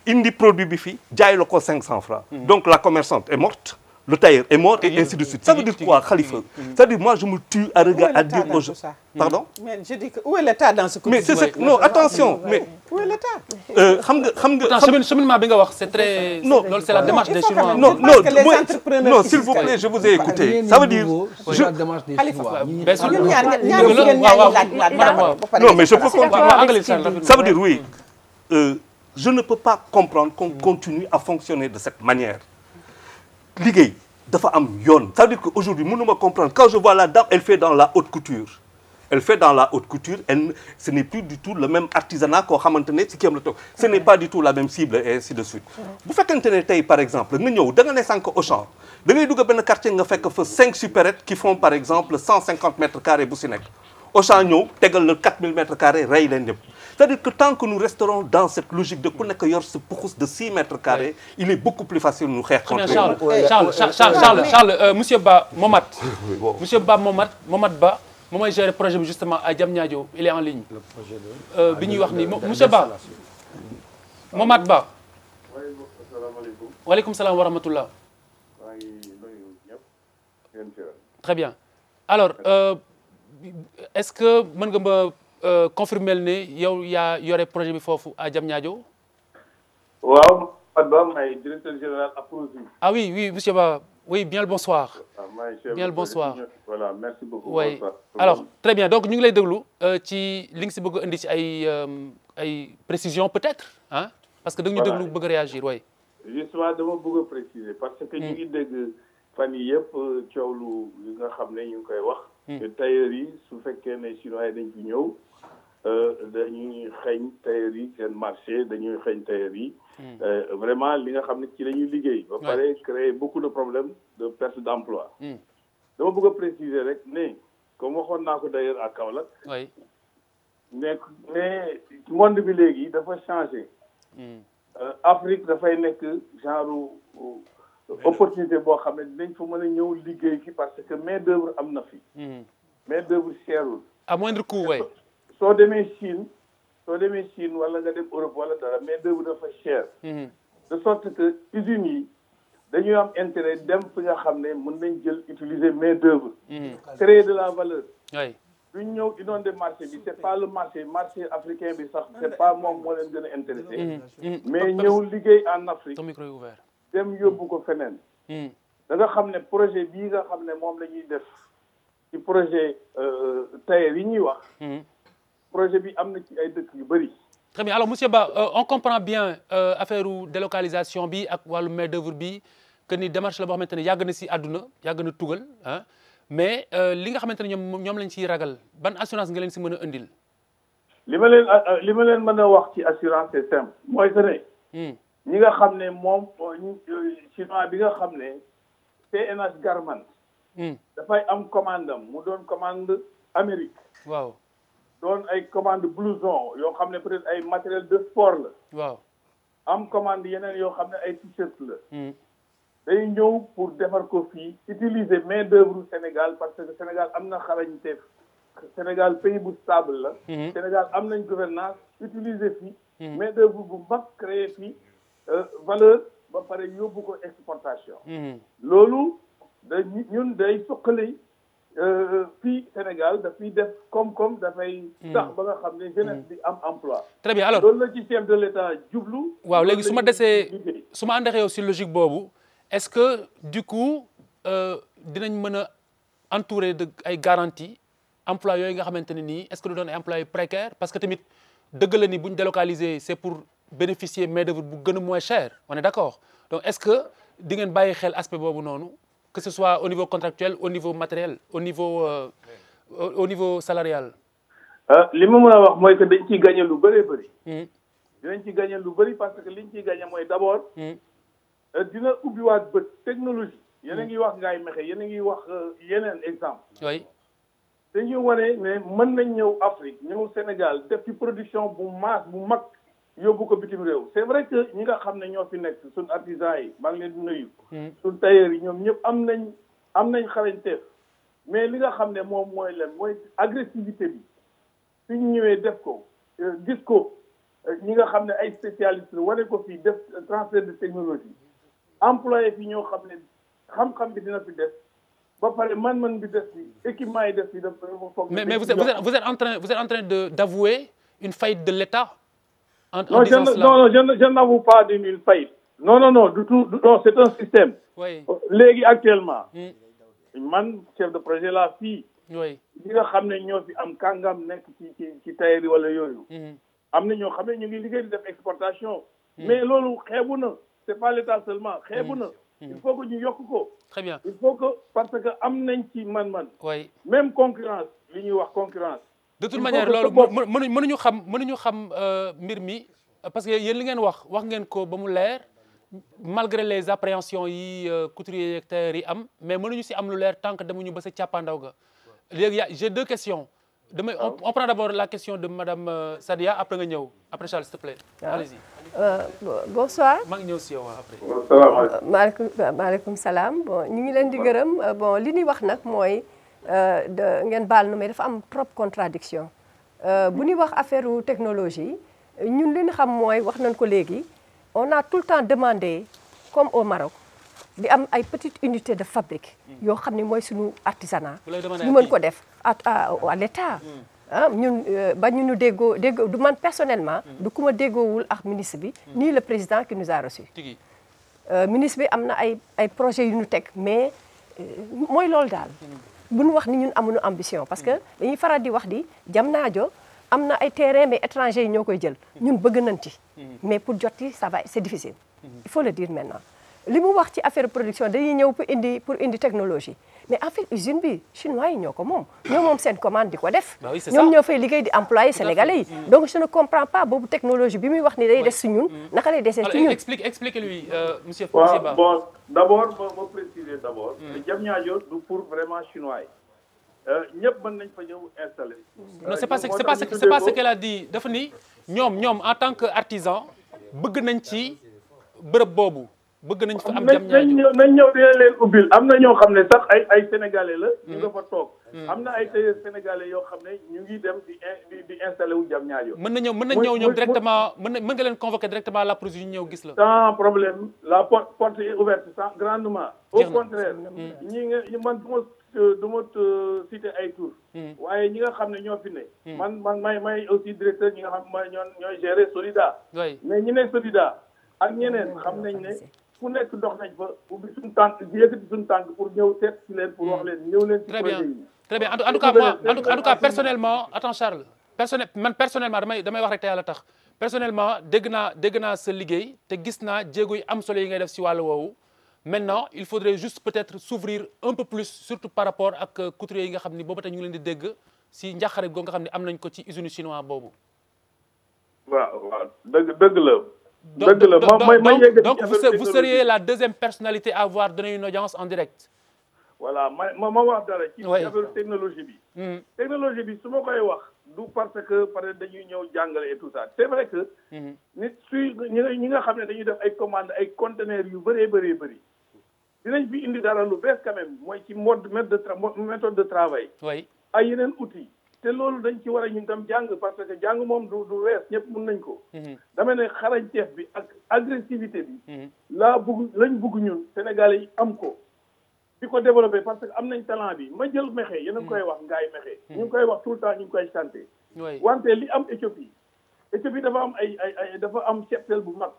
Indi produit bifi, jaay le ko 500 francs. Donc la commerçante est morte, le tailleur est mort et ainsi de suite. Ça veut dire quoi, Khalifa? Ça veut dire moi je me tue à regarder à dire aux gens. Pardon? Mais je dis que où est l'État dans ce quotidien? Mais c'est non, attention, mais où est l'État? Cheminement bi nga wax, c'est très non, c'est la démarche des Chinois. Non, s'il vous plaît, je vous ai écouté. Ça veut dire la démarche des Chinois. Non, mais je peux continuer. Ça veut dire oui. Je ne peux pas comprendre qu'on continue à fonctionner de cette manière. Ligue, dafa am yoon. Ça veut dire qu'aujourd'hui, je ne peux pas comprendre. Quand je vois la dame, elle fait dans la haute couture. Elle fait dans la haute couture. Ce n'est plus du tout le même artisanat qu'on a maintenu. Ce n'est pas du tout la même cible et ainsi de suite. Vous faites un ténétaille, par exemple. Vous avez 5 au champ. Vous avez un quartier qui fait 5 supérettes qui font, par exemple, 150 mètres carrés. Au champ, vous avez le 4000 mètres carrés. C'est-à-dire que tant que nous resterons dans cette logique de connaître ce pouce de 6 mètres carrés, il est beaucoup plus facile de nous faire contre. Charles, Monsieur Ba Momad, Monsieur Ba Momad Ba, moi j'ai le projet justement à Diamniadio, il est en ligne. Le projet de Monsieur Ba, Momad Ba. Wa alaykoum salam wa rahmatullah. Très bien. Alors, est-ce que mën nga ma confirmer ne yow yaa yore projet bi foofu à Diamniadio? Waaw, Ba may directeur général APROSI. Ah oui, oui, monsieur Ba. Oui, bien le bonsoir. Bien le bonsoir. Voilà, merci beaucoup. Oui. Bonsoir. Alors, très bien. Donc ñu ngi lay déglu ci li nga si bëgg indi ci ay précisions peut-être, hein? Parce que da ñu déglu bëgg réagir, oui. Justement, dama bëgg préciser parce que ñu ngi dégg fan yi yëpp coow lu li nga xam ne ñu ngi koy wax. te tailleur yi su fekkee ne chinois yi dañ fi ñëw dañuy xeeñ tailleur yi seen marché dañuy xeeñ tailleur yi vraiment li nga xam ne ci la ñuy liggéey ba pare créer beaucoup de problèmes de perte d'emploi. dama bëgg a préciser rek ne comme waxoon naa ko d'ailleurs à Kaolack mais monde bi léegi dafa changé. Afrique dafay nekk genre opportunité boo xam ne dinañ fa mën a ñëw liggéey fi parce que main d'œuvre am na fi. main d'œuvre cherul. À moindre coût, oui. soo demee Chine soo demee Chine wala nga dem Europe wala dara main d'œuvre dafa cher. de sorte que usines yi dañuy am intérêt dem fi nga xam ne mën nañ jël utiliser main d'œuvre. créer de la valeur. oui. duñ ñëw inonder marché bi c'est pas le marché africain bi sax c'est pas moom moo leen gën a intéressé. mais ñëw liggéey en Afrique. ton micro est ouvert. dem yóbbu ko feneen. da nga xam ne projet bii nga xam ne moom la ñuy def ci projet tailleur yi ñuy wax. projet bi am na ci ay dëkk yu bëri. Très bien alors monsieur Ba on comprend bien affaire délocalisation bi ak wàllu main d'œuvre bi que ni démarche la boo xamante ne yàgg na si àdduna yàgg na tugal ah mais li nga xamante ne ñoom lañ ciy ragal ban assurance nga leen si mën a indil. li ma leen mën a wax ci assurance c'est simple mooy que ne. ñi nga xam ne moom chinois bi nga xam ne TNH Garment. dafay am commande am mu doon commande Amérique. waaw. doon ay commande blouson yoo xam ne peut-être ay matériel de sport la. waaw. am commande yeneen yoo xam ne ay t-shirt la. day ñëw pour defar ko fii utiliser main d'œuvre Sénégal parce que Sénégal am na xarañteef Sénégal pays bu stable la. Sénégal am nañ gouvernance utiliser fii. main d'œuvre bu mag créer fii valeur ba pare yóbbu ko exportation. loolu ñun day suqali. fii Sénégal dafay def koom-koom dafay tax ba nga xam ne jeunesse bi am emploi. très bien alors loolu la ci chef de l'État jublu. waaw léegi su ma desee su ma àndaxee aussi logique boobu est-ce que du coup dinañ mën a entourer de ay garanties emploi yooyu nga xamante ne nii est-ce que du doon ay emploi précaires parce que tamit dëgg la ni bu ñu délocaliser c'est pour bénéficier main d'œuvre bu gën a moins cher on est d'accord donc est-ce que di ngeen bàyyi xel aspect boobu noonu. Que ce soit au niveau contractuel, au niveau matériel, au niveau salarial. li ma mën a wax mooy que dañ ciy gagné lu bëree bëri. dinañ ci gagné lu bëri parce que liñ ciy gagné mooy d'abord. dina ubbiwaat bët technologie. yéen a ngi wax Ngaye Mékhé yéen a ngi wax yeneen exemple. oui. dañuy wane ne mën nañ ñëw Afrique ñëw Sénégal def ci production bu mag. yóbbu ko bitim réew c'est vrai que ñi nga xam ne ñoo fi nekk suñ artisans yi maa ngi leen di nuyu. suñ tailleurs yi ñoom ñëpp am nañ xarañteef mais li nga xam ne moom mooy agressivité bi suñ ñëwee def ko gis ko ñi nga xam ne ay spécialistes wane ko fii def transfert de technologie employé fi ñoo xam ne xam-xam bi dina fi def ba pare man bi def fi équipement yi def fi def foog. mais vous êtes en train d'avouer une faillite de l'État. Non, je n'avoue pas d'une faillite. Non, du tout. Non, c'est un système. Oui. Léegi actuellement. man chef de projet la fii. oui. ñi nga xam ne ñoo fi am kàngam nekk ci tailleur yi wala yooyu. am na ñoo xam ne ñu ngi liggéey di def exportation. mais loolu xeebu na. c'est pas l'État seulement xeebu na. il faut que ñu yokk ko. très bien il faut que parce que am nañ ci man-man. oui. même concurrence li ñuy wax concurrence. de toute manière loolu mënuñu xam mbir mi parce que yéen li ngeen wax ngeen ko ba mu leer malgré les appréhensions yi couturiers yeeg tailleurs yi am mais mënuñu si am lu leer tant que demuñu ba sa càppaandaw ga léegi j'ai deux questions on prend d'abord la question de madame Sadia après nga ñëw après Charles s'il te plaît. allez-y. bonsoir. maa ngi ñëw si yow après. maaleykum salaam bon ñu ngi leen di gërëm bon li ñuy wax nag mooy. ngeen baal nu mais dafa am trop contradiction bu ñuy wax affaire technologie ñun li ñu xam mooy wax nañ ko léegi on a tout le temps demandé comme au Maroc di am ay petites unités de fabrique yoo xam ne mooy suñu artisanat ñu mën ko def à l'État ñun ba ñu déggoo du man personnellement du ku ma déggoowul ak ministre bi ni le président qui nous a reçu ministre bi am na ay projets yu ñu teg mais mooy loolu daal bu ñu wax ni ñun amuñu ambition parce que dañuy faral di wax di Diamniadio am na ay terrain mais étrangers yi ñoo koy jël ñun bëgg nañ ci mais pour jot ci ça va c'est difficile il faut le dire maintenant li mu wax ci affaire production dañuy ñëw pour indi technologie mais en fait usine bi chinois yi ñoo ko moom seen commande di ko def ñoom ñoo fay liggéey di employé sénégalais yi donc je ne comprends pas boobu technologie bi muy wax ni day des si ñun naka lay desee ci ñun expliquez-lui monsieur Ba. Bon d'abord ma préciser d'abord Diamniadio du pour vraiment chinois yi ñëpp mën nañ fa ñëw installer. non c'est pas ce qu'elle a dit dafa ni ñoom en tant que artisan bëgg nañ ci bërëb boobu bëgg nañ fa am jam ñaajo nañ ñëw dina leen ubbil am na ñoo xam ne sax ay sénégalais la ñu nga fa toog am na ay tailleurs sénégalais yoo xam ne ñu ngi dem di installé wu jam ñaajo mën nañ ñëw ñoom directement mën nga leen convoquer directement la police ñu ñëw gis la sans problème la porte est ouverte sans grandement au contraire ñi nga man du ma citer ay tour waaye ñi nga xam ne ñoo fi ne man may aussi directeur ñi nga xam ne ñooy gérer Solida mais ñi ne Solida ak ñeneen xam nañ ne fu nekk dox nañ fa ubbi suñu tànk yëkkati suñu tànk pour ñëw seet si leen pour wax leen ñëw leen ci projet yi très bien en tout cas moi en tout cas personnellement attends Charles personnellement damay wax rek te yàlla tax personnellement dégg naa sa liggéey te gis naa jéego yi am solo yi ngay def si wàllu woowu maintenant il faudrait juste peut-être s'ouvrir un peu plus surtout par rapport ak couturiers yi nga xam ni boobu tey ñu ngi leen di dégg si njàqare go nga xam ne am nañ ko ci usine chinois boobu waaw dëgg la donc vous seriez la deuxième personnalité à avoir donné une audience en direct. Voilà ma wax dara ci affaire technologie bi. Technologie bi su ma koy wax du parce que peut-être dañuy ñëw jàngale et tout ça c'est vrai que. nit suy ñi nga xam ne dañuy def ay commandes ay conteneurs yu bëri dinañ fi indi dara lu bees quand même mooy ci méthode de travail. oui ay yeneen outils. te loolu dañ ci war a ñun tam jàng parce que jàng moom du wees ñëpp mun nañ ko. dama ne xarañteef bi ak agressivité bi. lañ bugg ñun Sénégalais yi am ko. di ko développé parce que am nañ talent bi ma jël mexe yéen a ngi koy wax ngaay mexe. ñu ngi koy wax tout le temps ñu ngi koy chanté. wante li am Éthiopie dafa am dafa am cheptel bu mag.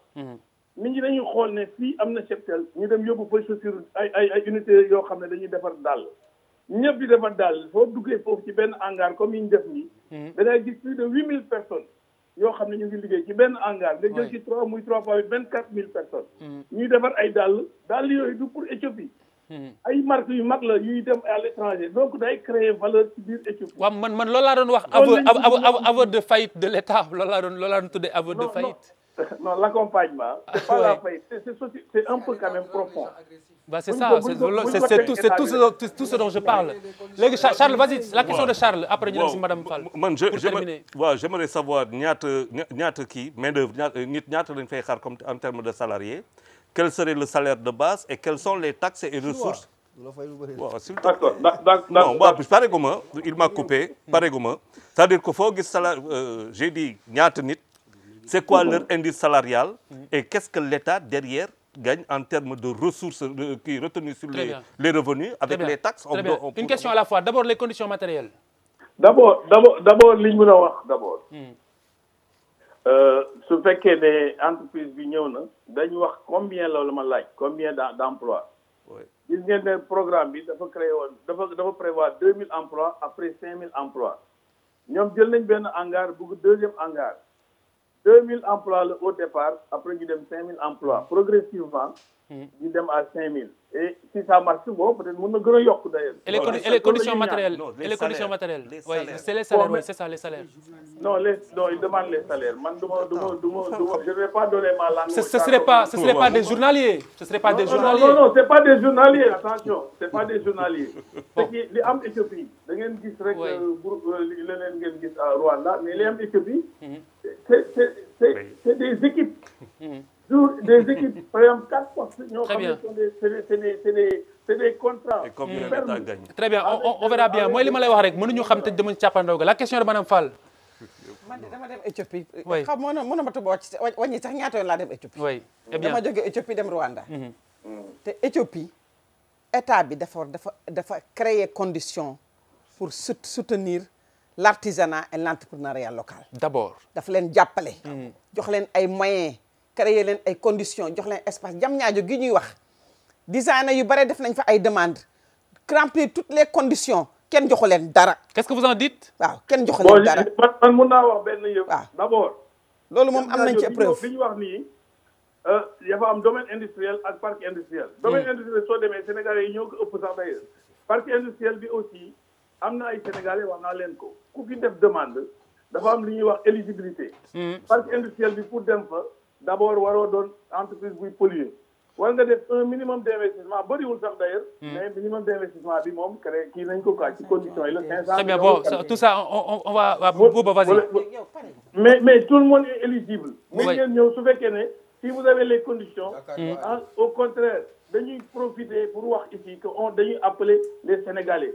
nit ñi dañuy xool ne fii am na cheptel ñu dem yóbbu fa chaussure ay unité yoo xam ne dañuy defar dàll. ñëpp di defar daal foo duggee foofu ci benn hangar comme yi ñu def nii. da ngay gis plus de 8000 personnes yoo xam ne ñu ngi liggéey ci benn hangar. nga jël ci 3 fois 24000 personnes. ñuy defar ay dàll yooyu du pour Éthiopie. ay marques yu mag la yuy dem à l'étranger donc day créer valeur ci biir Éthiopie. waaw man loolu laa doon wax aveu de faillite de l'État loolu laa doon tuddee aveu de faillite. non l'accompagnement. c'est pas la faillite c'est un peu quand même profond. Bah c'est ça, c'est tout ce dont je parle. Léegi Charles, vas-y, la question de Charles après ñu dem si madame Fall. Man j'aimerais savoir ñaata kii main-d'œuvre ñaata lañ fay xaar comme en termes de salariés. Quel serait le salaire de base et quelles sont les taxes et ressources? D'accord. Non, moi pareeguma, il m'a coupé, pareeguma. C'est-à-dire que foo gis salaire j'ai dit ñaata nit, c'est quoi leur indice salarial et qu'est-ce que l'État derrière gagne en termes de ressources qui retenues sur les revenus avec les taxes. Une question à la fois. D'abord les conditions matérielles. D'abord li ñu mën a wax d'abord. su fekkee ne entreprise bi ñëw na dañu wax combien loolu ma laaj combien d'emplois. gis ngeen ne programme bi dafa créé woon dafa prévoir 2000 emplois après 5000 emplois ñoom jël nañ benn hangar bugg deuxième hangar. 2000 emplois le au départ après ñu dem 5000 emplois progressivement ñu dem à 5000 et si ça marche bon peut-être mën na gën a yokk d'ailleurs. Et les conditions matérielles oui c'est les salaires oui c'est ça les salaires. non ils demandent les salaires man duma je ne vais pas donner ma langue. ce serait pas des journaliers. non c'est pas des journaliers attention c'est pas des journaliers. ce qui li am Éthiopie da ngeen gis rek leneen ngeen gis à Rwanda mais li am Éthiopie c'est des équipes. Des équipes, par exemple, 4 postes, c'est des contrats. Et combien l'État gagne? Très bien, on verra bien. Moi, li ma lay wax rek mënuñu xam te demuñ càppandaw ga. La question de madame Fall. man dama dem Éthiopie. xam mën ma tuba wàññi sax ñaata yoon laa dem Éthiopie. Oui, eh bien. dama jóge Éthiopie dem Rwanda. te Éthiopie état bi dafa créer condition pour soutenir l'artisanat et l'entrepreneuriat local. D'abord. dafa leen jàppale. jox leen ay moyens. créer leen ay conditions jox leen espace Diamniadio gi ñuy wax designer yu bare def nañ fa ay demandes remplir toutes les conditions kenn joxu leen dara. Qu'est-ce que vous en dites? waaw kenn joxu leen dara man mun naa wax benn yëpp. waaw d'abord. loolu moom am nañ ci preuve. li ñu wax nii dafa am domaine industriel ak parc industriel. domaine industriel soo demee Sénégalais yi ñoo ko ëpp sax d'ailleurs. parc industriel bi aussi am na ay Sénégalais wax naa leen ko ku fi def demande dafa am li ñuy wax éligibilité. parc industriel bi pour dem fa. D'abord waroo doon entreprise buy polluer war nga def un minimum d'investissement bëriwul sax d'ailleurs mais minimum d'investissement bi moom créé kii nañ ko quoi ci conditions yi la 500. Très bien bon tout ça on va Bouba vas-y. mais tout le monde est éligible. muy ngeen ñëw su fekkee ne si vous avez les conditions, au contraire, dañuy profiter pour wax ici que dañuy appeler les Sénégalais.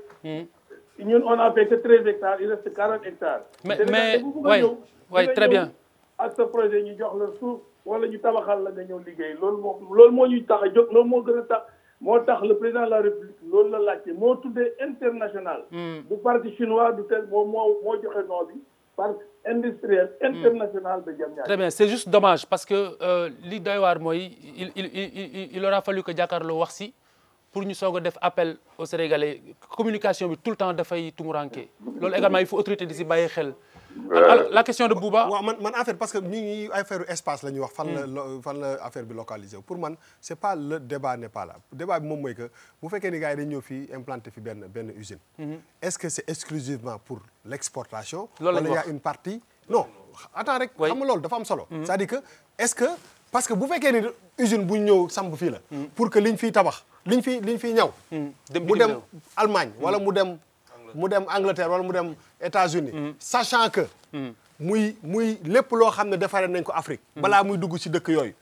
Ñun on a fait que 13 hectares, il reste 40 hectares. Mais oui, très bien. Ak ce projet ñu jox la suuf wala ñu tabaxal la nga ñëw liggéey loolu moo ñuy tax a jóg loolu moo gën a tax moo tax le président de la République loolu la laajte moo tuddee international. du parti chinois du tel moo joxe nom bi parc industriel international de Diamniadio. Très bien, c'est juste dommage parce que li doy waar mooy il aura fallu que Jakaarlo wax si pour ñu soog a def appel aux Sénégalais communication bi tout le temps dafay tumuranke loolu également il faut autorité di si bàyyi xel. Alors, la question de Bouba. waaw man affaire parce que ñu ngi affaire espace la ñuy wax fan la affaire bi localisé pour man c'est pas le débat n'est pas là débat bi moom mooy que bu fekkee ni gars yi dañ ñëw fii implanté fi benn usine. est-ce que c'est exclusivement pour l'exportation. loolu wala y a une partie. non attends rek. xam nga loolu dafa am solo. c'est-à-dire que est-ce que parce que bu fekkee ni usine bu ñëw samp fii la. pour que liñ fiy tabax liñ fiy ñaw. mu dem Allemagne wala mu dem Angleterre wala mu dem États-Unis sachant que muy lépp loo xam ne defaree nañ ko Afrique balaa muy dugg ci dëkk yooyu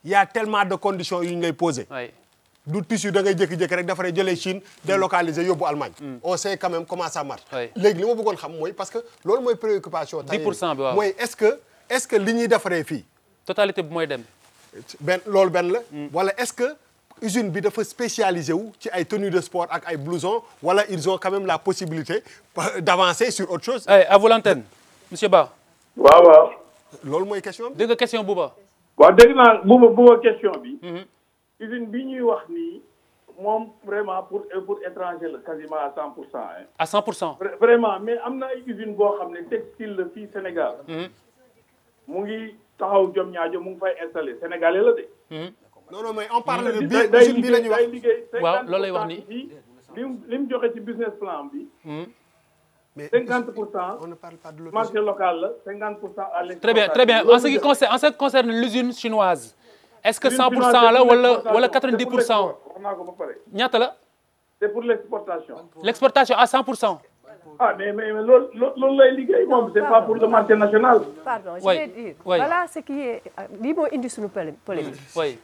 y a tellement de conditions yu ñu lay poser du tissu da ngay jékki-jékki rek defaree jëlee Chine délocaliser yóbbu Allemagne on sait quand même comment ça marche léegi li ma bëggoon xam mooy parce que loolu mooy préoccupation 10% bi waaw mooy est-ce que li ñuy defaree fii totalité bi mooy dem loolu benn la wala est-ce que usine bi dafa spécialisé wu ci ay tenues de sport ak ay blousons wala ils ont quand même la possibilité d'avancer sur autre chose. À vous l'antenne monsieur Ba. waaw. loolu mooy question bi. dégg nga question Bouba. waaw dégg naa Bouba question bi. usine bi ñuy wax nii moom vraiment pour étranger la quasiment à 100%. À 100%. Vraiment mais am na ay usine boo xam ne textile la fii Sénégal. mu ngi taxaw Diamniadio mu ngi fay installé sénégalais la de. non mais on parle de usine bi la ñuy wax waaw loolu lay wax ni li mu joxe ci business plan bi. mais 50%. on ne parle pas de l'autre marché local la 50% à l'exportation. très bien en ce qui concerne l'usine chinoise. est-ce que 100% la wala 90%. wax naa ko ba pare. ñaata la. c'est pour l'exportation. L'exportation à 100%. Ah, mais loolu lay liggéey moom c'est pas pour le marché national. Pardon, je vais dire. Voilà ce qui est lii moo indi suñu polémique.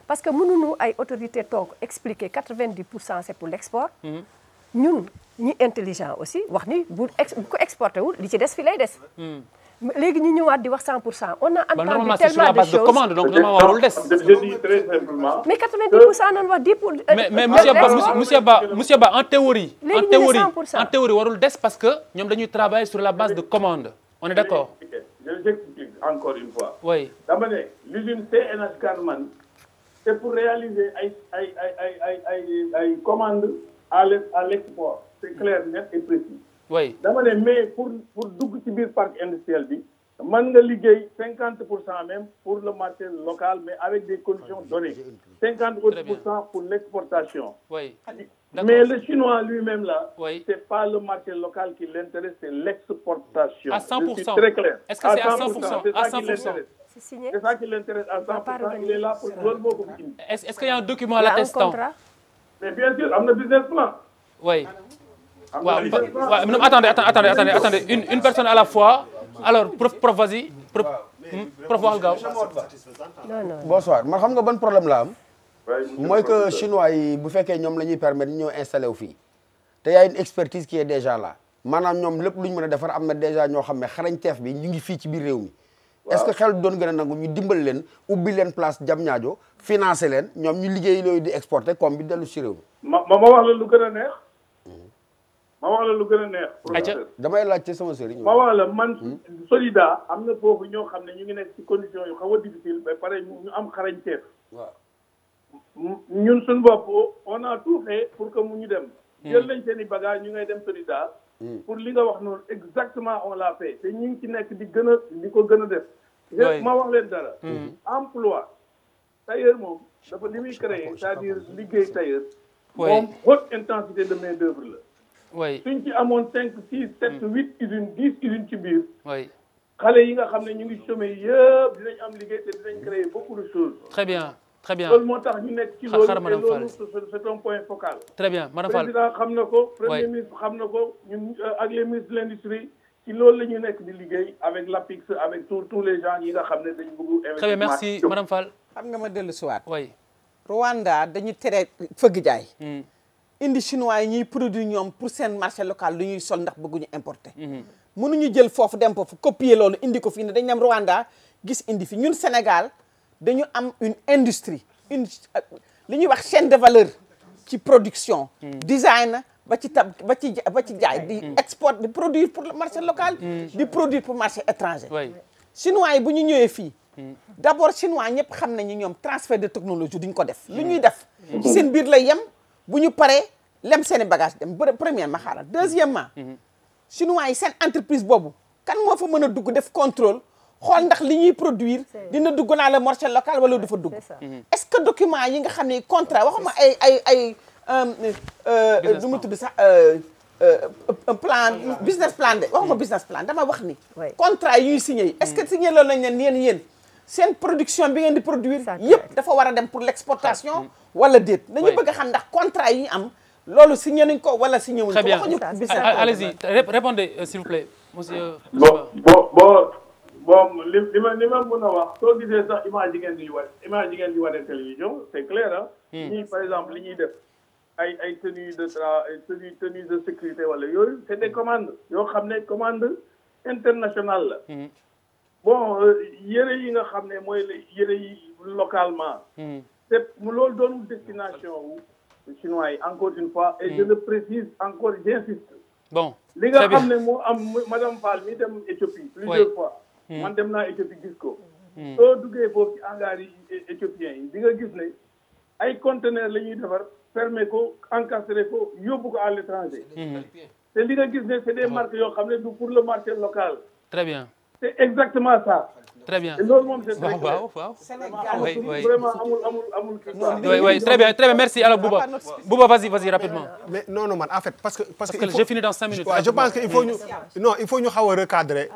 Parce que mënuñu ay autorités toog expliquer 90% c'est pour l'export. ñun ñi intelligent aussi wax ni bu ko exporté wul li ci des fi lay des. léegi ñu ñëwaat di wax 100%. On a entendu tellement de choses. De commande donc normalement warul des. Je dis très simplement. Mais 90% nañu wax 10 pour. mais monsieur Ba en théorie. en théorie warul des parce que ñoom dañuy travailler sur la base de commande. On est d'accord. J'explique encore une fois. Oui. Dama ne l'usine CNH Carman c'est pour réaliser ay commandes à l'export. C'est clair, net et précis. Oui. Dama ne mais pour dugg ci biir parc industriel bi mën nga liggéey 50% même pour le marché local mais avec des conditions données. 50% pour l'exportation. Oui. Mais le chinois lui-même là, oui. C'est pas le marché local qui l'intéresse, c'est l'exportation. À 100%. C'est très clair. Est-ce que c'est à 100%? À 100%. C'est ça qui l'intéresse à 100%. Il est là pour loolu moo ko fi indi. Est-ce qu'il y a un document à l'attestant? Mais bien sûr, am na business plan. Oui. Attendez, une personne à la fois. Alors, prof, vas-y. Prof waxal gaaw. Bonsoir. Man xam nga ban problème la am. Mooy que chinois yi bu fekkee ñoom la ñuy permettre ñu ñëw installé wu fii. Te y a une expertise qui est déjà là. Maanaam ñoom lépp lu ñu mën a defar am na déjà ñoo xam ne xarañteef bi ñu ngi fii ci biir réew mi. Est-ce que xel doon gën a nangu ñu dimbal leen ubbi leen place Diamniadio financer leen ñoom ñu liggéey loolu di exporter comme bi dellu ci réew mi. ma wax la lu gën a neex. ma wax la lu gën a neex. professeur damay laajte sama sëriñ. ma wax la man Solida am na foofu ñoo xam ne ñu ngi nekk ci conditions yu xaw a difficile ba pare ñu am xarañteef. waaw. ñun suñu bopp on a tout fait pour que mu ñu dem. jël nañ seen i bagages ñu ngay dem Solida. pour li nga wax noonu exactement on l'a fait te ñu ngi ci nekk di ko gën a def. ma wax leen dara. emploi tailleur moom dafa li muy créer c'est-à-dire liggéey tailleur. moom haute intensité de main d'œuvre la. oui suñ ci amoon 5 6 7 8 usines 10 usines ci biir. oui xale yi nga xam ne ñu ngi chômer yëpp dinañ am liggéey te dinañ créer beaucoup de choses. très bien. Très bien. loolu moo tax ñu nekk ci loolu c'est un point focal. Très bien, madame Fall. Président xam na ko. Premier ministre xam na ko ñun ak les ministres de l'industrie ci loolu la ñu nekk di liggéey avec l'APIX avec tous les gens yi nga xam ne dañu bëgg. Très bien, merci madame Fall. xam nga ma dellu si waat. Oui. Rwanda dañu tere fëgg jaay. indi chinois yi ñuy produire ñoom pour seen marché local lu ñuy sol ndax bëgguñu importer. mënuñu jël foofu dem foofu copier loolu indi ko fii ne dañ dem Rwanda gis indi fi ñun Sénégal dañu am une industrie li ñuy wax chaîne de valeur ci production. design ba ci jaay di export di produire pour le marché local. di produire pour marché étranger. chinois yi bu ñu ñëwee fii. d'abord chinois ñëpp xam nañu ñoom transfert de technologie duñ ko def. lu ñuy def ci seen biir lay yem bu ñu paree lem seen i bagage dem premièrement xaaral deuxièmement chinois yi seen entreprise boobu kan moo fa mën a dugg def contrôle xool ndax li ñuy produire dina dugg naa le marché local wala du fa dugg. est-ce que document yi nga xam ne contrat waxuma ay du mu tudd sax plan business plan de waxuma business plan dama wax ni contrat yuy signé yi est-ce que signé loolu lañ leen yéen seen production bi ngeen di produire yëpp dafa war a dem pour l'exportation wala déet dañu bëgg a xam ndax contrat yi am loolu signé nañ ko wala signé wuñ ko. Très bien, allez-y, répondez s'il vous plaît monsieur. Bon li ma mën a wax soo gisee sax image yi ngeen di wane télévision c'est clair ah. ñii par exemple li ñuy def ay tenues de tenue de sécurité wala yooyu c'est des commandes yoo xam ne commande internationale la. Bon yére yi nga xam ne mooy yére yi localement. c'est loolu doon destination wu chinois yi encore une fois et je le précise encore j'insiste. Bon li nga xam ne moo am madame Fall mi dem Éthiopie plusieurs fois. man dem naa Éthiopie gis ko. soo duggee foofu ci hangar yi éthiopiens yi di nga gis ne ay conteneurs la ñuy defar fermer ko encastré ko yóbbu ko à l'étranger. te li nga gis ne c'est des marques yoo xam ne du pour le marché local. Très bien. C'est exactement ça. Très bien. Et loolu moom c'est très clair. Oui. Vraiment amul Oui, très bien, merci. Alors Bouba, vas-y rapidement. Mais non, man, en fait, parce que j'ai fini dans 5 minutes. Je pense qu'il faut il faut ñu xaw a recadrer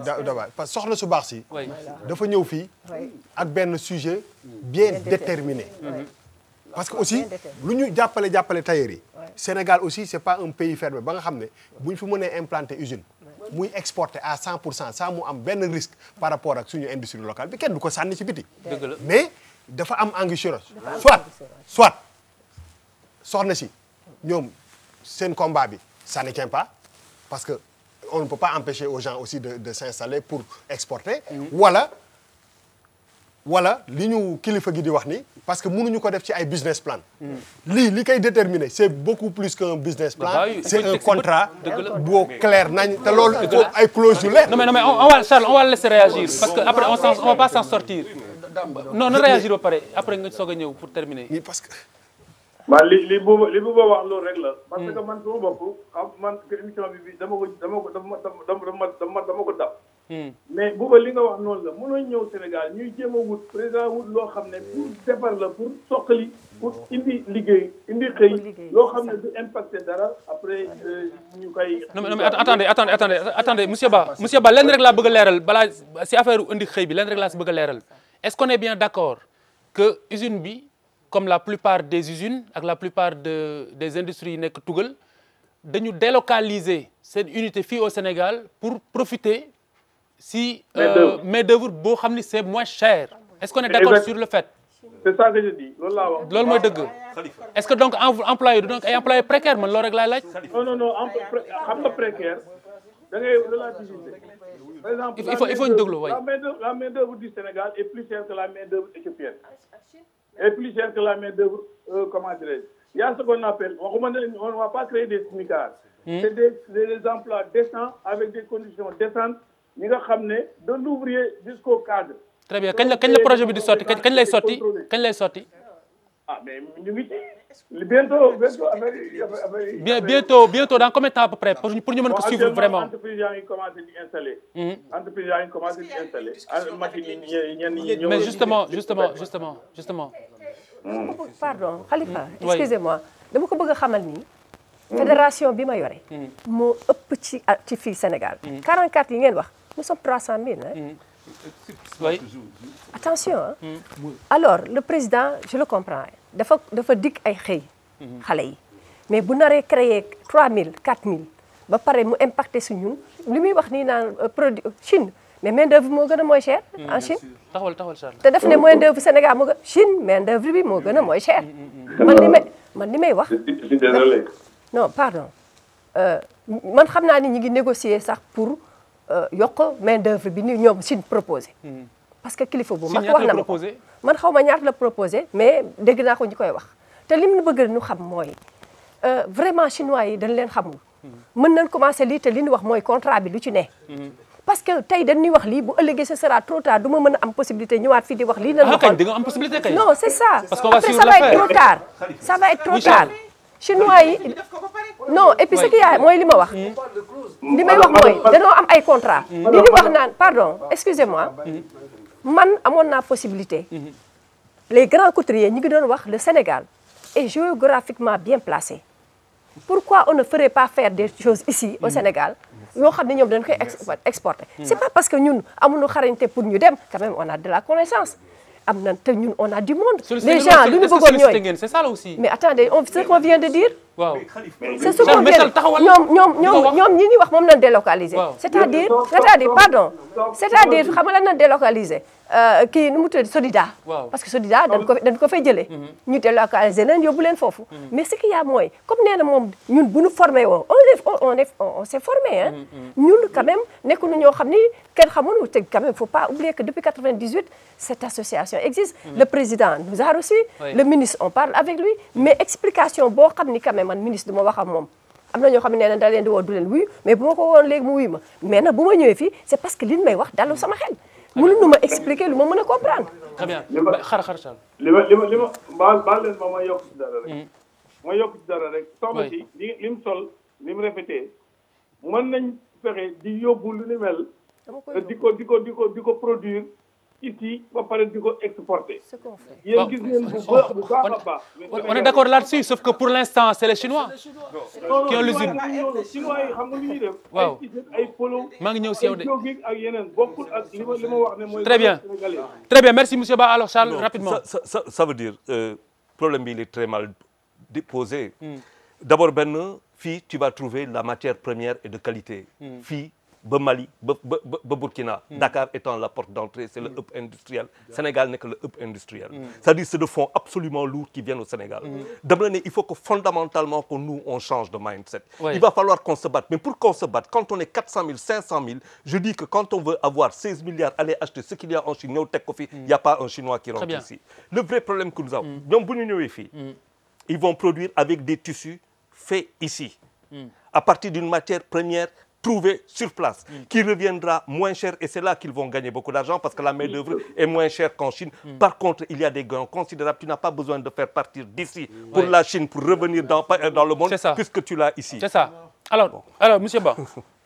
d'abord parce que soxna su baax si dafa ñëw fii ak benn sujet bien déterminé. Parce que aussi lu ñu jàppale tailleur yi Sénégal aussi c'est pas un pays fermé ba nga xam ne bu ñu fi mënee implanter usine muy exporter à 100% sans mu am benn risque par rapport ak suñu industrie locale bi kenn du ko sànni ci biti. Mais dafa am anguille soit soxna si ñoom seen combat bi ça ne tient pas parce que on ne peut pas empêcher aux gens aussi de s'installer pour exporter. Wala li ñu kilifa gi di wax ni parce que mënuñu ko def ci ay business plan. li koy déterminer c'est beaucoup plus qu'un business plan. C'est un contrat boo clair nañ te loolu il faut ay clauses yu leer. Non mais Charles on va laisser réagir parce que après on va pas s'en sortir. Non réagir ba pare après nga soog a ñëw pour terminer. Oui parce que. waaw li Bouba wax loolu rek la. parce que man sama bopp man émission bi dama ko dab. Mais Bouba li nga wax noonu la mënoo ñëw Sénégal ñuy jéem a wut président wut loo xam ne pour defar la pour soqali pour indi liggéey indi xëy loo xam ne du impacté dara après ñu koy. non mais attendez monsieur Ba lenn rek laa bëgg a leeral balaa si affaire indi xëy bi lenn rek laa si bëgg a leeral est-ce qu'on est bien d'accord que usine bi comme la plupart des usines ak la plupart des industries yi nekk tugal dañu délocaliser cette unité fii au Sénégal pour profiter. Si main-d'œuvre boo xam ni c'est moins cher. Est-ce qu'on est d'accord sur le fait? C'est ça que je dis loolu laa wax. loolu mooy dëgg. Est-ce que donc employé donc ay employé précaire man loolu rek laay laaj. non xam nga précaire da ngay relativiser. Par exemple il faut ñu déglu waay. La main-d'œuvre du Sénégal est plus chère que la main-d'œuvre éthiopienne. Est plus chère que la main-d'œuvre comment dirais-je. Il y a ce qu'on appelle waxuma ne on ne va pas créer des smicards. C'est des emplois décents avec des conditions décentes. ñi nga xam ne de l'ouvrier jusqu'au cadre. Très bien kañ la projet bi di sotti kañ lay sotti. Ah mais ñu ngi ci bientôt affaire bientôt dans combien de temps à peu près pour ñu mën ko suivre vraiment. Entreprise yaa ngi commencé di installer. Machine yi ñenn ñi ñëw. Mais justement. Pardon Khalifa. Excusez-moi dama ko bëgg a xamal ni. Fédération bi ma yore. moo ëpp ci fii Sénégal. 44 yi ngeen wax nous sommes 300 000 hein. Oui. Attention hein. Alors le président je le comprends dafa dig ay xëy. xale yi mais bu naree créer 3000 4000 ba pare mu impacté su ñun li muy wax nii naan produit Chine mais main d'œuvre moo gën a mooy cher en Chine. taxawal Charles. te def ne main d'œuvre Sénégal moo gën Chine main d'œuvre bi moo gën a mooy cher. man li may wax. désolé. non pardon man xam naa ni ñu ngi négocier sax pour yokk main d'œuvre bi ni ñoom Chine proposé. parce que kilifa bu mag wax na ma ko man xaw ma ñaata la proposé mais dégg naa ko ñu koy wax te lim ñu bëgg ñu xam mooy vraiment chinois yi dañ leen xamul. mën nañ commencé lii te li ñu wax mooy contrat bi lu ci ne. parce que tey dañuy wax lii bu ëllëgee ce sera trop tard du ma mën a am possibilité ñëwaat fii di wax lii. nañu kañ di nga am possibilité kay. non c'est ça. parce qu'on va suivre ça va être trop tard. ça va être trop tard. chinois yi non et puis ce qu'il y a mooy li ma wax. li may wax mooy dañoo am ay contrat li ñu wax naan pardon excusez-moi. man amoon naa possibilité. les grands couturiers ñi ngi doon wax le Sénégal est géographiquement bien placé. Pourquoi on ne ferait pas faire des choses ici au Sénégal yoo xam ne ñoom dañ koy exporter. C'est pas parce que ñun amuñu xarañte pour ñu dem quand même on a de la connaissance am na te ñun on a du monde. les gens lu ñu bëggoon ñooy c'est ça là aussi. mais attendez ce qu'on vient de dire. waaw c'est ce qu'on vient de ñoom ñi ñuy wax moom nañ délocaliser. c'est-à-dire pardon c'est-à-dire xam nga lan nañ délocaliser kii nu mu tudd Sodida. parce que Sodida dañ ko fay jëlee. ñu délocaliser leen yóbbu leen foofu. mais ce qu'il y a mooy comme nee na moom ñun bu ñu formé woo on s'est formé hein. ñun quand même nekkuñu ñoo xam ni kenn xamuñu te quand même faut pas oublier que depuis 98 cette association existe. Le président nous a reçus. Le ministre on parle avec lui mais explication boo xam ni quand même man ministre du ma wax ak moom. am na ñoo xam ne nee na da leen di woo du leen wuyu mais bu ma ko woon léegi mu wuyu ma mais nag bu ma ñëwee fii c'est parce que li ñu may wax dalu sama xel. mënuñu ma expliquer lu ma mën a comprendre. très bien xar Charles. li ma baal leen ma yokk ci dara rek. ma yokk ci dara rek. soxna si li mu sol li mu répété mën nañ fexe di yóbbu lu ni mel. di ko produire ici ba pare di ko exporter. yéen gis ngeen bu baax a baax. on est d'accord là-dessus sauf que pour l'instant c'est les Chinois. qui ont l'usine. Chinois yi xam nga lu ñuy def. waaw ay polo. maa ngi ñëw si yow de ak yeneen bokkul ak li ma wax ne mooy. très bien merci monsieur Ba alors Charles rapidement. ça veut dire problème bi il est très mal déposé. D'abord benn fii tu vas trouver la matière première et de qualité. fii ba Mali ba Burkina. Dakar étant la porte d'entrée c'est le hub industriel. Sénégal n'est que le hub industriel. C'est-à-dire c'est de fonds absolument lourds qui viennent au Sénégal. dama la ne il faut que fondamentalement que nous on change de mindset. Il va falloir qu'on se batte mais pour qu'on se batte quand on est 400 000 500 000 je dis que quand on veut avoir 16 milliards aller acheter ce qu'il y a en Chine ñëw teg ko fi il y a pas un Chinois qui rentre ici. Le vrai problème que nous avons ñoom bu ñu ñëwee fii ils vont produire avec des tissus faits ici à partir d'une matière première trouvé sur place, qui reviendra moins cher et c'est là qu'ils vont gagner beaucoup d'argent parce que la main-d'œuvre est moins chère qu'en Chine. Par contre, il y a des gains considérables. Tu n'as pas besoin de faire partir d'ici pour la Chine, pour revenir dans le monde, puisque tu l'as ici. C'est ça. Alors, monsieur Ba.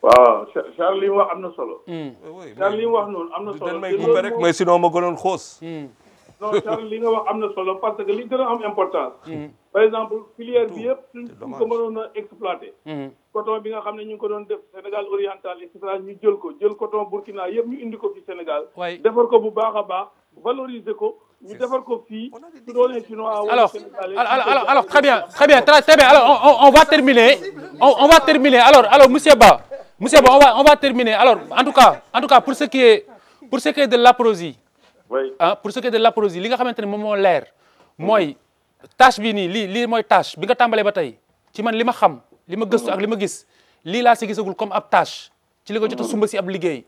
waaw Charles li mu wax am na solo. Charles li mu wax noonu am na solo. may couper rek mais sinon ma gënoon xoos. non Charles li nga wax am na solo parce que li gën a am importance. par exemple filière bi yëpp suñ ko mënoon a exploiter. coton bi nga xam ne ñu ngi ko doon def Sénégal oriental et cetera ñu jël coton Burkina yëpp ñu indi ko fi Sénégal. defar ko bu baax a baax valoriser ko ñu defar ko fii. alors très bien alors on va terminer alors monsieur Ba on va terminer alors en tout cas pour ce qui est de l'Aprosi. pour ce qui est de l'Aprosi li nga xamante ne moom moo leer mooy tâche bi nii lii mooy tâche bi nga tàmbalee ba tey ci man li ma xam li ma gëstu ak li ma gis lii laa si gisagul comme ab tâche ci li nga jot a sumba si ab liggéey.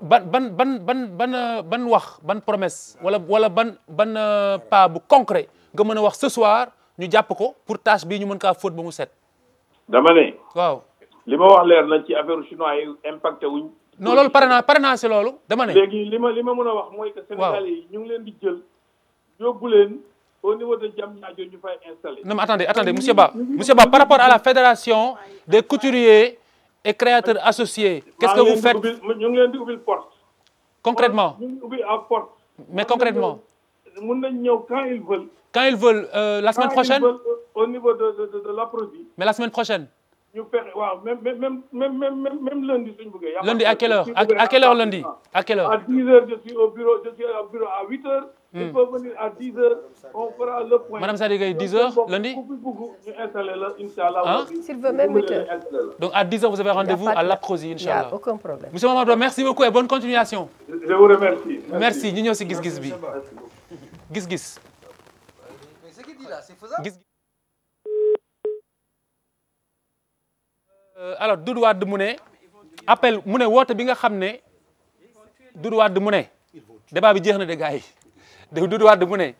ban wax ban promesse wala ban pas bu concret nga mën a wax ce soir ñu jàpp ko pour tâche bii ñu mën kaa fóot ba mu set. dama ne. waaw li ma wax leer na ci affaire chinois yi impacté wuñ. non loolu pare naa si loolu dama ne. léegi li ma mën a wax mooy que Sénégalais yi ñu ngi leen di jël yóbbu leen au niveau de Diamniadio ñu fay installé. non mais attendez monsieur Ba par rapport à la fédération des couturiers et créateurs associés. qu'est-ce que vous faites ñu ngi leen di ubbil porte. concrètement ñu ngi ubbi à porte. mais concrètement. mën nañ ñëw quand ils veulent. quand ils veulent la semaine prochaine. au niveau de l'Aprosi. mais la semaine prochaine. ñu fexe waaw même lundi suñu bëggee. lundi à quelle heure à quelle heure lundi à quelle heure. à 10 heures je suis au bureau à 8 heures. il faut venir à 10h, on fera le point. Madame Sadi Gaye, 10h lundi. S'il veut même 8h. Donc à 10h, vous avez rendez-vous à l'Apcrosi, Inch'Allah. Il n'y a aucun problème. Monsieur Mamadou, merci beaucoup et bonne continuation. Je vous remercie. Merci. Ñu ñëw si gis-gis bi. Gis-gis. Mais ce qu'il dit là, c'est faisable. Alors Doudou Wade mu ne appel mu ne woote bi nga xam ne Doudou Wade mu ne débat bi jeex na de gars yi Doudou Wade mu ne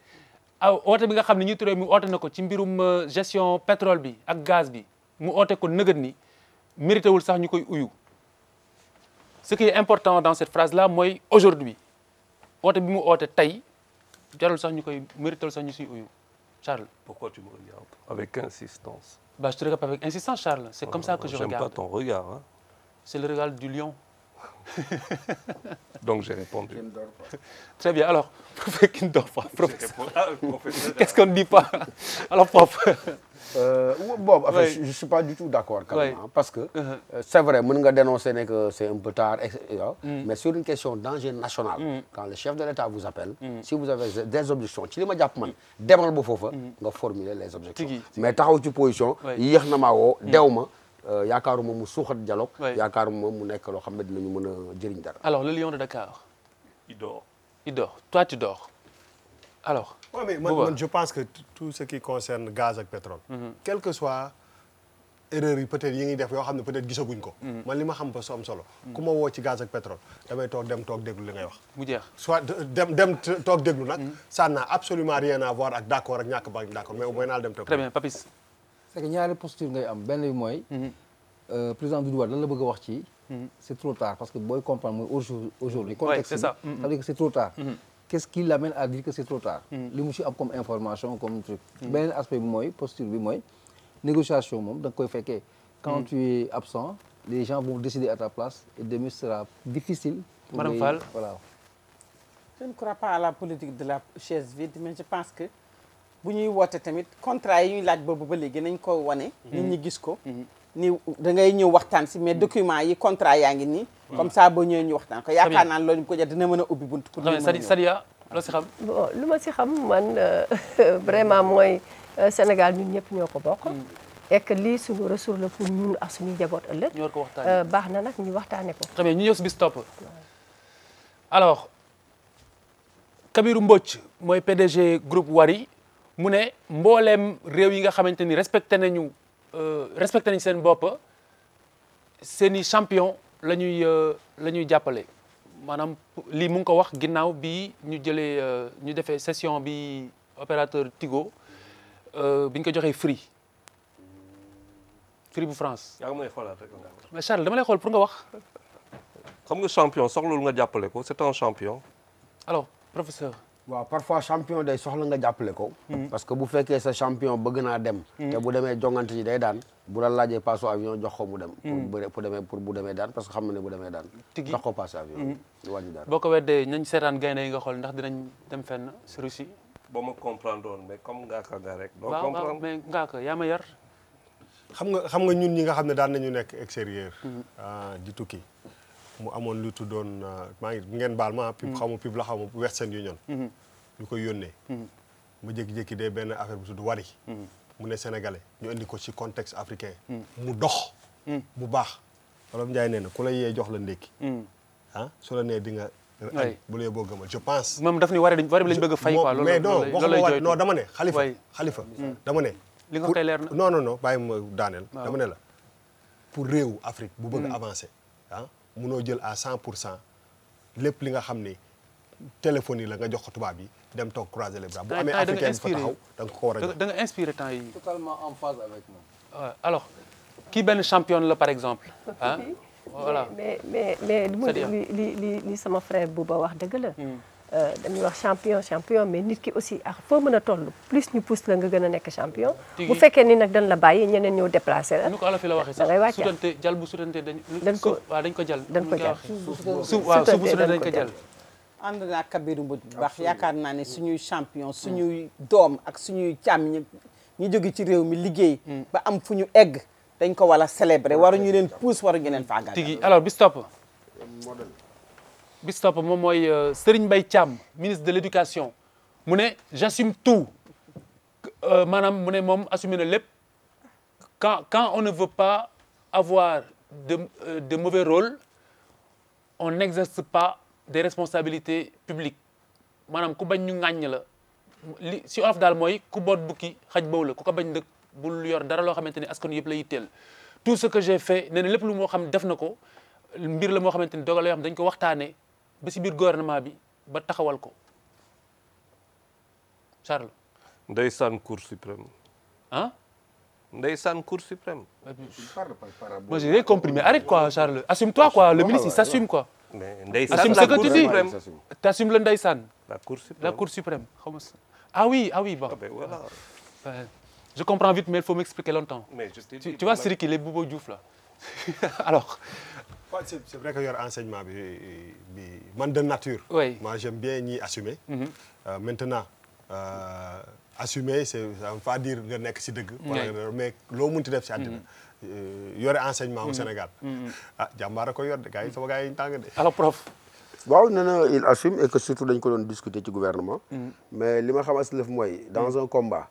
woote bi nga xam ne ñi turé mi oote na ko ci mbirum gestion pétrole bi ak gaz bi mu oote ko nëgët ni mérité wul sax ñu koy uyu. Ce qui est important dans cette phrase là mooy aujourd'hui woote bi mu oote tey jarul sax ñu koy mérité wul sax ñu siy uyu Charles. Pourquoi tu me regardes avec insistance? Bah, je te regarde avec insistance, Charles. C'est comme ça que je regarde. J'aime pas ton regard. Hein? C'est le regard du lion. Donc j'ai répondu. Très bien. Alors, professeur qui ne dort pas, professeur. Qu'est-ce qu'on ne dit pas? Alors, prof. Bon, enfin, je ne suis pas du tout d'accord quand même, hein, parce que c'est vrai, on peut dénoncer que c'est un peu tard, mais sur une question d'enjeu national, quand le chef de l'État vous appelle, si vous avez des objections, si vous avez formuler les objections. Mais tu as une position, hier, yaakaaruma mu suuxat dialogue yaakaaruma mu nekk loo xam ne dinañu mën a jëriñ dara. Alors le lion de Dakar. Il dort. Il dort. Toi tu dors. Alors. Oui, mais moi, je pense que tout ce qui concerne gaz et pétrole, quel que soit erreur yi peut-être yi ngi def yoo xam ne peut-être gisaguñ ko. man li ma xam ba su am solo. ku ma woo ci gaz ak pétrole damay toog déglu li ngay wax. mu jeex soit dem toog déglu nag. ça n'a absolument rien à voir ak d'accord ak ñàkk ba d'accord mais au moins naa dem toog. Très bien Papis. C'est que ñaari posture ngay am benn bi mooy. président Doudou Wade lan la bëgg a wax ci. c'est trop tard parce que booy comprendre mooy aujourd'hui contexte c'est ça. ça veut dire que c'est trop tard. Qu'est-ce qui l'amène à dire que c'est trop tard. li mu ci am comme information comme truc. beneen aspect bi mooy posture bi mooy négociation moom da nga koy fekkee. quand tu es absent les gens vont décider à ta place et demain ce sera difficile. Madame Fall voilà. Je ne crois pas à la politique de la chaise vide mais je pense que. bu ñuy woote tamit contrat yi ñuy laaj boobu ba léegi nañ ko wane. nit ñi gis ko. ni da ngay ñëw waxtaan si mais document yi contrat yaa ngi nii. comme ça boo ñëwee ñu waxtaan ko yaakaar naa loolu ko jot dina mën a ubbi bunt. pour ñu mën a Sadia loo si xam. bon lu ma si xam man vraiment mooy Sénégal ñun ñëpp ñoo ko bokk. et que lii suñu ressource la pour ñun ak suñu njaboot ëllëg. ñu war ko waxtaanee baax na nag ñu waxtaanee ko. très bien ñu ñëw si bis topp. alors Kabirou Mbodj mooy PDG groupe Wari. mu ne mbooleem réew yi nga xamante ni respecté nañu seen bopp seeni champion la ñuy jàppale maanaam lii mu ngi ko wax ginnaaw bi ñu jëlee ñu defee session bi opérateur Tigo bi ñu ko joxee Free bu France. yaa ngi may xoolaat rek. mais Charles dama lay xool pour nga wax. xam nga champion soxlul nga jàppale ko c'est un champion. alors professeur. waaw parfois champion day soxla nga jàppale ko. parce que bu fekkee sa champion bëgg naa dem. te bu demee jongante ji day daan bu la laajee passe avion jox ko mu dem. pour bu demee daan parce que xam na ne bu demee daan. tigi jox ko passe avion. ñu wàññi daan boo ko weddee nañ seetaan gaynde yi nga xool ndax dinañ dem fenn si Russie. boo ma comprendre woon mais comme ngaaka nga rek. doo waaw comprendre mais ngaaka yaa ma yar. xam nga ñun ñi nga xam ne daan nañu nekk extérieur. di tukki mu amoon lu tuddoon maa ngi ngeen baal ma xaw ma pub la xaw ma Western Union. ñu koy yónnee. mu jékki-jékki dee benn affaire bu tudd Wari. mu ne sénégalais ñu indi ko ci contexte africain. mu dox. mu baax. Wolof Njaay nee na ku la yee jox la ndékki. su la nee di nga. bu lee boo gëmal je pense. moom daf ni Wari bi lañ bëgg a fay quoi. mais non dama ne xalifa dama ne. li nga koy leer na non bàyyi ma daaneel. dama ne la pour réewu Afrique bu bëgg avancer munoo jël à 100% lépp li nga xam ni téléphone yi la nga jox ko tubaab yi dem toog croiser les bras bu amee africain fa taxaw da nga ko war a jox da nga inspiré temps yi totalement en phase avec moi. alors kii benn championne la par exemple voilà mais li sama frère Bouba wax dëgg la dañuy wax champion mais nit ki aussi ak foo mën a toll plus ñu pousse la nga gën a nekk champion bu fekkee ni nag dañ la bàyyi ñeneen ñëw déplacé la nu ko ala fi la waxee sax sutante jal bu sutante dañ ko jal suuf bu sutante dañ ko jal ànd naa Kabirou Mbodj bu baax yaakaar naa ne suñuy champion suñuy doom ak suñuy càmm ñu jóge ci réew mi liggéey ba am fu ñu egg dañ ko wala célébrer waruñu leen pousse waruñu leen faagal tigi alors bis topp moom mooy Serigne Mbaye Thiam ministre de l'éducation mu ne j'assume tout maanaam mu ne moom assumer na lépp quand on ne veut pas avoir de mauvais rôles on n'exerce pas des responsabilités publiques maanaam ku bañ ñu ŋàññ la li si olof daal mooy ku boot bukki xaj boobu la ku ko bañ dëkk bul yor dara loo xamante ni askan yëpp la yitteel tout ce que j'ai fait nee na lépp lu moo xam def na ko mbir la moo xamante ni dogal la yoo xam dañ ko waxtaanee ba si biir gouvernement bi ba taxawal ko Charles. ndeysaan Cour suprême. ah. ndeysaan Cour suprême. moi j'ai rien compris mais arrête quoi Charles assume-toi quoi le ministre il s'assume quoi. mais ndeysaan assume ce que tu dis t'assumes le ndeysaan. la Cour suprême la Cour suprême xaw ma ah oui bon. Ah ben voilà. Je comprends vite mais il faut m'expliquer longtemps. Mais tu vois Sidiki les Bobo Diouf là alors. Ouais, c'est vrai que yor enseignement bi man de nature. Oui. Moi j'aime bien ñi assumer. Maintenant assumer ça veut pas dire nga nekk ci dëgg. wala mais loo munti def ci àddina. yore enseignement au Sénégal. ah jàmbaar a ko yor de gars yi sama gars yi ñu tàng de. alors prof. waaw nee na il assume et que surtout dañ ko doon discuter ci gouvernement. mais li ma xam as lëf mooy dans un combat.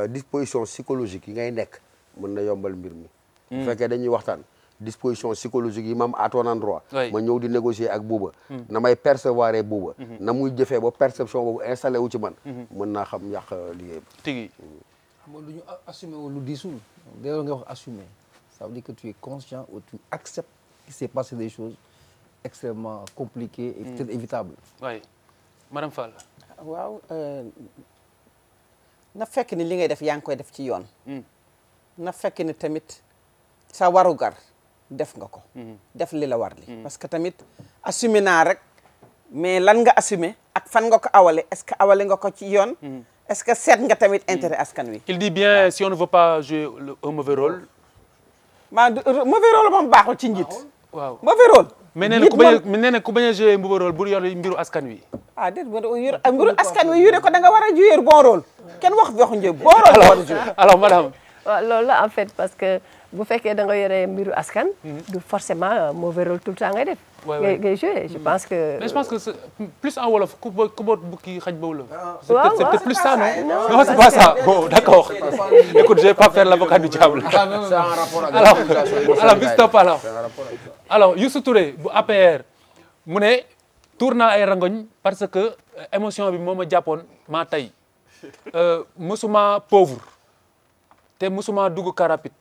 Disposition psychologique yi ngay nekk mën na yombal mbir mi. bu fekkee dañuy waxtaan. disposition psychologique yi ma am à ton endroit. ma ñëw di négocier ak Bouba. na may percevoir Bouba. na muy jëfee ba perception boobu installé wu ci man. mën naa xam yàq liggéey bi. tigi. xam nga lu ñu assumer wu lu diisul. dès nga wax assumer ça veut dire que tu es conscient ou tu acceptes qu'il s'est passé des choses extrêmement compliquées et peut-être évitables. oui madame Fall. waaw na fekk ni li ngay def yaa ngi koy def ci yoon. na fekk ni tamit sa warugar. def nga ko def li la war li parce que tamit assumer naa rek mais lan nga assumer ak fan nga ko awale est-ce que awale nga ko ci yoon est-ce que seet nga tamit intérêt askan wi il dit bien si on ne veut pas jouer un mauvais rôle mauvais rôle moom baaxul ci njiit waaw mauvais rôle mais nee na ku bañ a jouer mauvais rôle bu yor mbiru askan wi ah déet mbiru askan wi yure ko da nga war a jouer bon rôle kenn waxu njëb bon rôle war a jouer alors madame waaw loolu la en fait parce que bu fekkee da nga yore mbiru askan. du forcément mauvais rôle tout le temps ngay def. ngay jouer je pense que. mais je pense que c'est plus en wolof ku boot bukki xaj boobu la. waaw c'est peut-être plus ça non. non c'est pas ça bon d'accord. écoute je vais pas faire l'avocat du diable. c'est en rapport avec alors bis topp alors Youssou Touré bu APR mu ne tuur naa ay rangoñ parce que émotion bi moo ma jàppoon maa tey musuma pauvre te musuma dugg car rapide.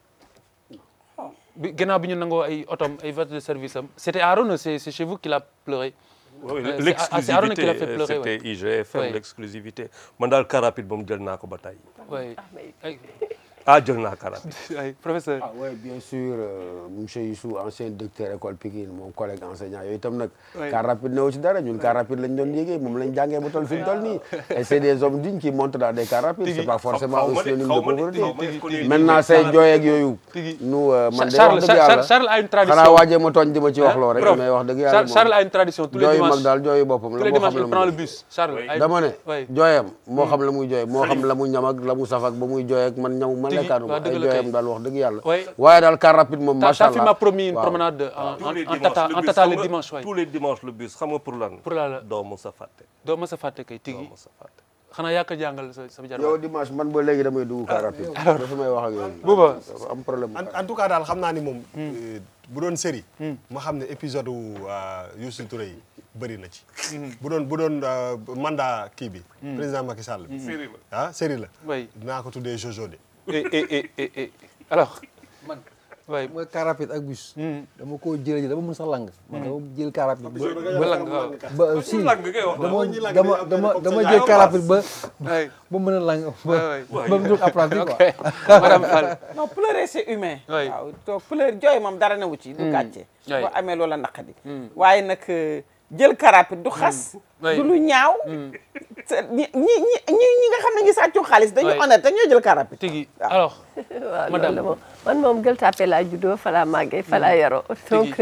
Gannaaw bi ñu nangoo ay otom ay voitures de service am c'était Arona c'est chez vous qu'il a pleuré. Oui, c'est Arona qui l'a fait pleurer. C'était IGFM l'exclusivité man daal car rapide ba mu jël naa ko ba tey. oui ah jël naa car rapide. oui professeur. ah oui bien sûr monsieur Youssou ancien directeur école Pikine mon collègue enseignant yooyu itam nag. car rapide newu ci dara ñun car rapide lañ doon yéegee moom lañ jàngee ba toll fi ñu toll nii. et c'est des hommes dignes qui montent dans des cars rapides. c'est pas forcément un synonyme de pauvreté. maintenant say jooy ak yooyu. nous man de wax dëgg yàlla Charles a une tradition xanaa waajee ma tooñ di ma ci wax loo rek. mais wax dëgg yàlla Charles a une tradition tous les dimanches jooyu mag daal jooyu boppam la moo xam la il prend le bus Charles. dama ne jooyam moo xam la muy jooy moo xam la mu ñam ak la mu saf ak ba muy jooy ak man ñamu ma lekkaanu ma ay jooyam daal wax dëgg yàlla waaye daal car rapide moom macha allah ta fi m'a promis une promenade en tata le dimanche tous les dimanches le bus xam nga pour lan pour la doo mos a fàtte doo mos a fàtte kay tigi xanaa yaa ko jàngal sa jar yow dimanche man ba léegi damay dugg car rapide dafa may wax ak yow Bouba am problème en tout cas daal xam naa ni moom bu doon série ma xam ne épisode wu Youssou Touré yi bëri na ci bu doon mandat kii bi président Macky Sall bi série la dinaa ko tuddee Jojo de alors man waay mooy car rapide ak bus dama koo jëlee dama mën sax lang man dama jël car rapide ba lang waaw ba si dama jël car rapide ba mën a lang ba mu jóg apprenti quoi madame Fall non pleurer c'est humain waaw to pleurer jooy moom dara newu ci du gàcce boo amee loola naqadi waaye nag jël car rapide du xas du lu ñaaw ñi nga xam ne ñu sàccu xaalis dañu honnête te ñoo jël car rapide tigi alors waaw madame man moom Gueule Tapée laa juddoo fa laa màggee fa laa yaroo donc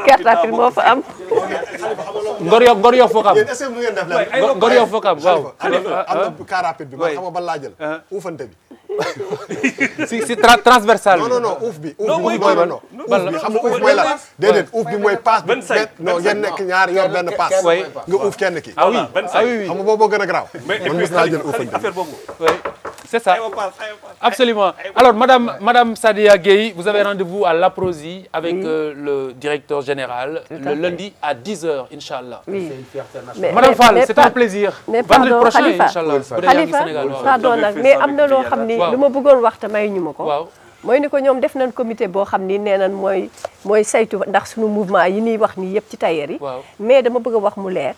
car rapide moo fa am ngor yof foo ko am est-ce que mu ngeen def la ngor yof foo ko am waaw am na car rapide bi man xam nga ban laa jël uufante bi si transversal non uuf bi uuf bi xam nga uuf mooy la déedéet uuf bi mooy passe non ngeen nekk ñaar yor benn passe nga uuf kenn tekki. ah oui xam nga boobu gën a graaw. mais man mos naa jël affaire boobu. oui c'est ça absolument alors madame Sadia Gueye vous avez rendez-vous à l'Aprosi avec le directeur général le lundi à 10h inchallah. oui madame Fall c'est un plaisir. mais vendredi pardon prochain Khalifa inchallah. Khalifa pardon nag mais am na loo xam ni lu ma bëggoon wax te may ñu ma ko. waaw mooy ni ko ñoom def nañ comité boo xam ni nee nañ mooy saytu ndax suñu mouvement yi ñuy wax ni yëpp ci tailleur yi. mais dama bëgg a wax mu leer.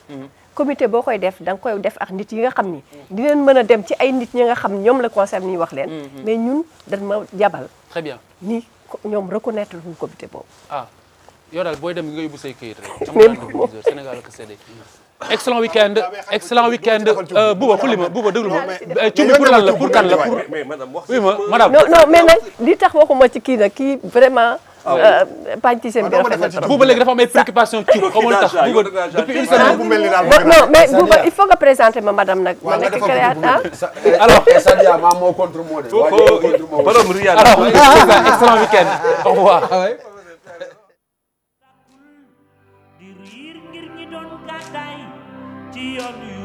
comité boo koy def da nga koy def ak nit yi nga xam ni dinañ mën a dem ci ay nit ñi nga xam ñoom la concerne ñuy wax leen. mais ñun dañ ma jabal. très bien ni ñoom reconnaître luñu comité boobu. ah yow daal booy dem nga yóbbu say këyit rek. am na Sénégal ak CD. excellent week-end Bouba xulli ma Bouba déglu ma. cumbi pour lan la pour kan la pour. mais madame wax. oui ma madame. non mais nag li tax waxuma ci kii nag kii vraiment. pàntiseen bi rafet na trop. Bouba léegi dafa am ay préoccupations ci xaw ma tax Bouba depuis une semaine. non mais Bouba il faut nga présenter ma madame nag. ma nekk créateur. alors Sadia maa moo contre moo de. borom Riyad. alors excellent week-end au revoir. di riir ngir ñi doon gàddaay ci yoon yu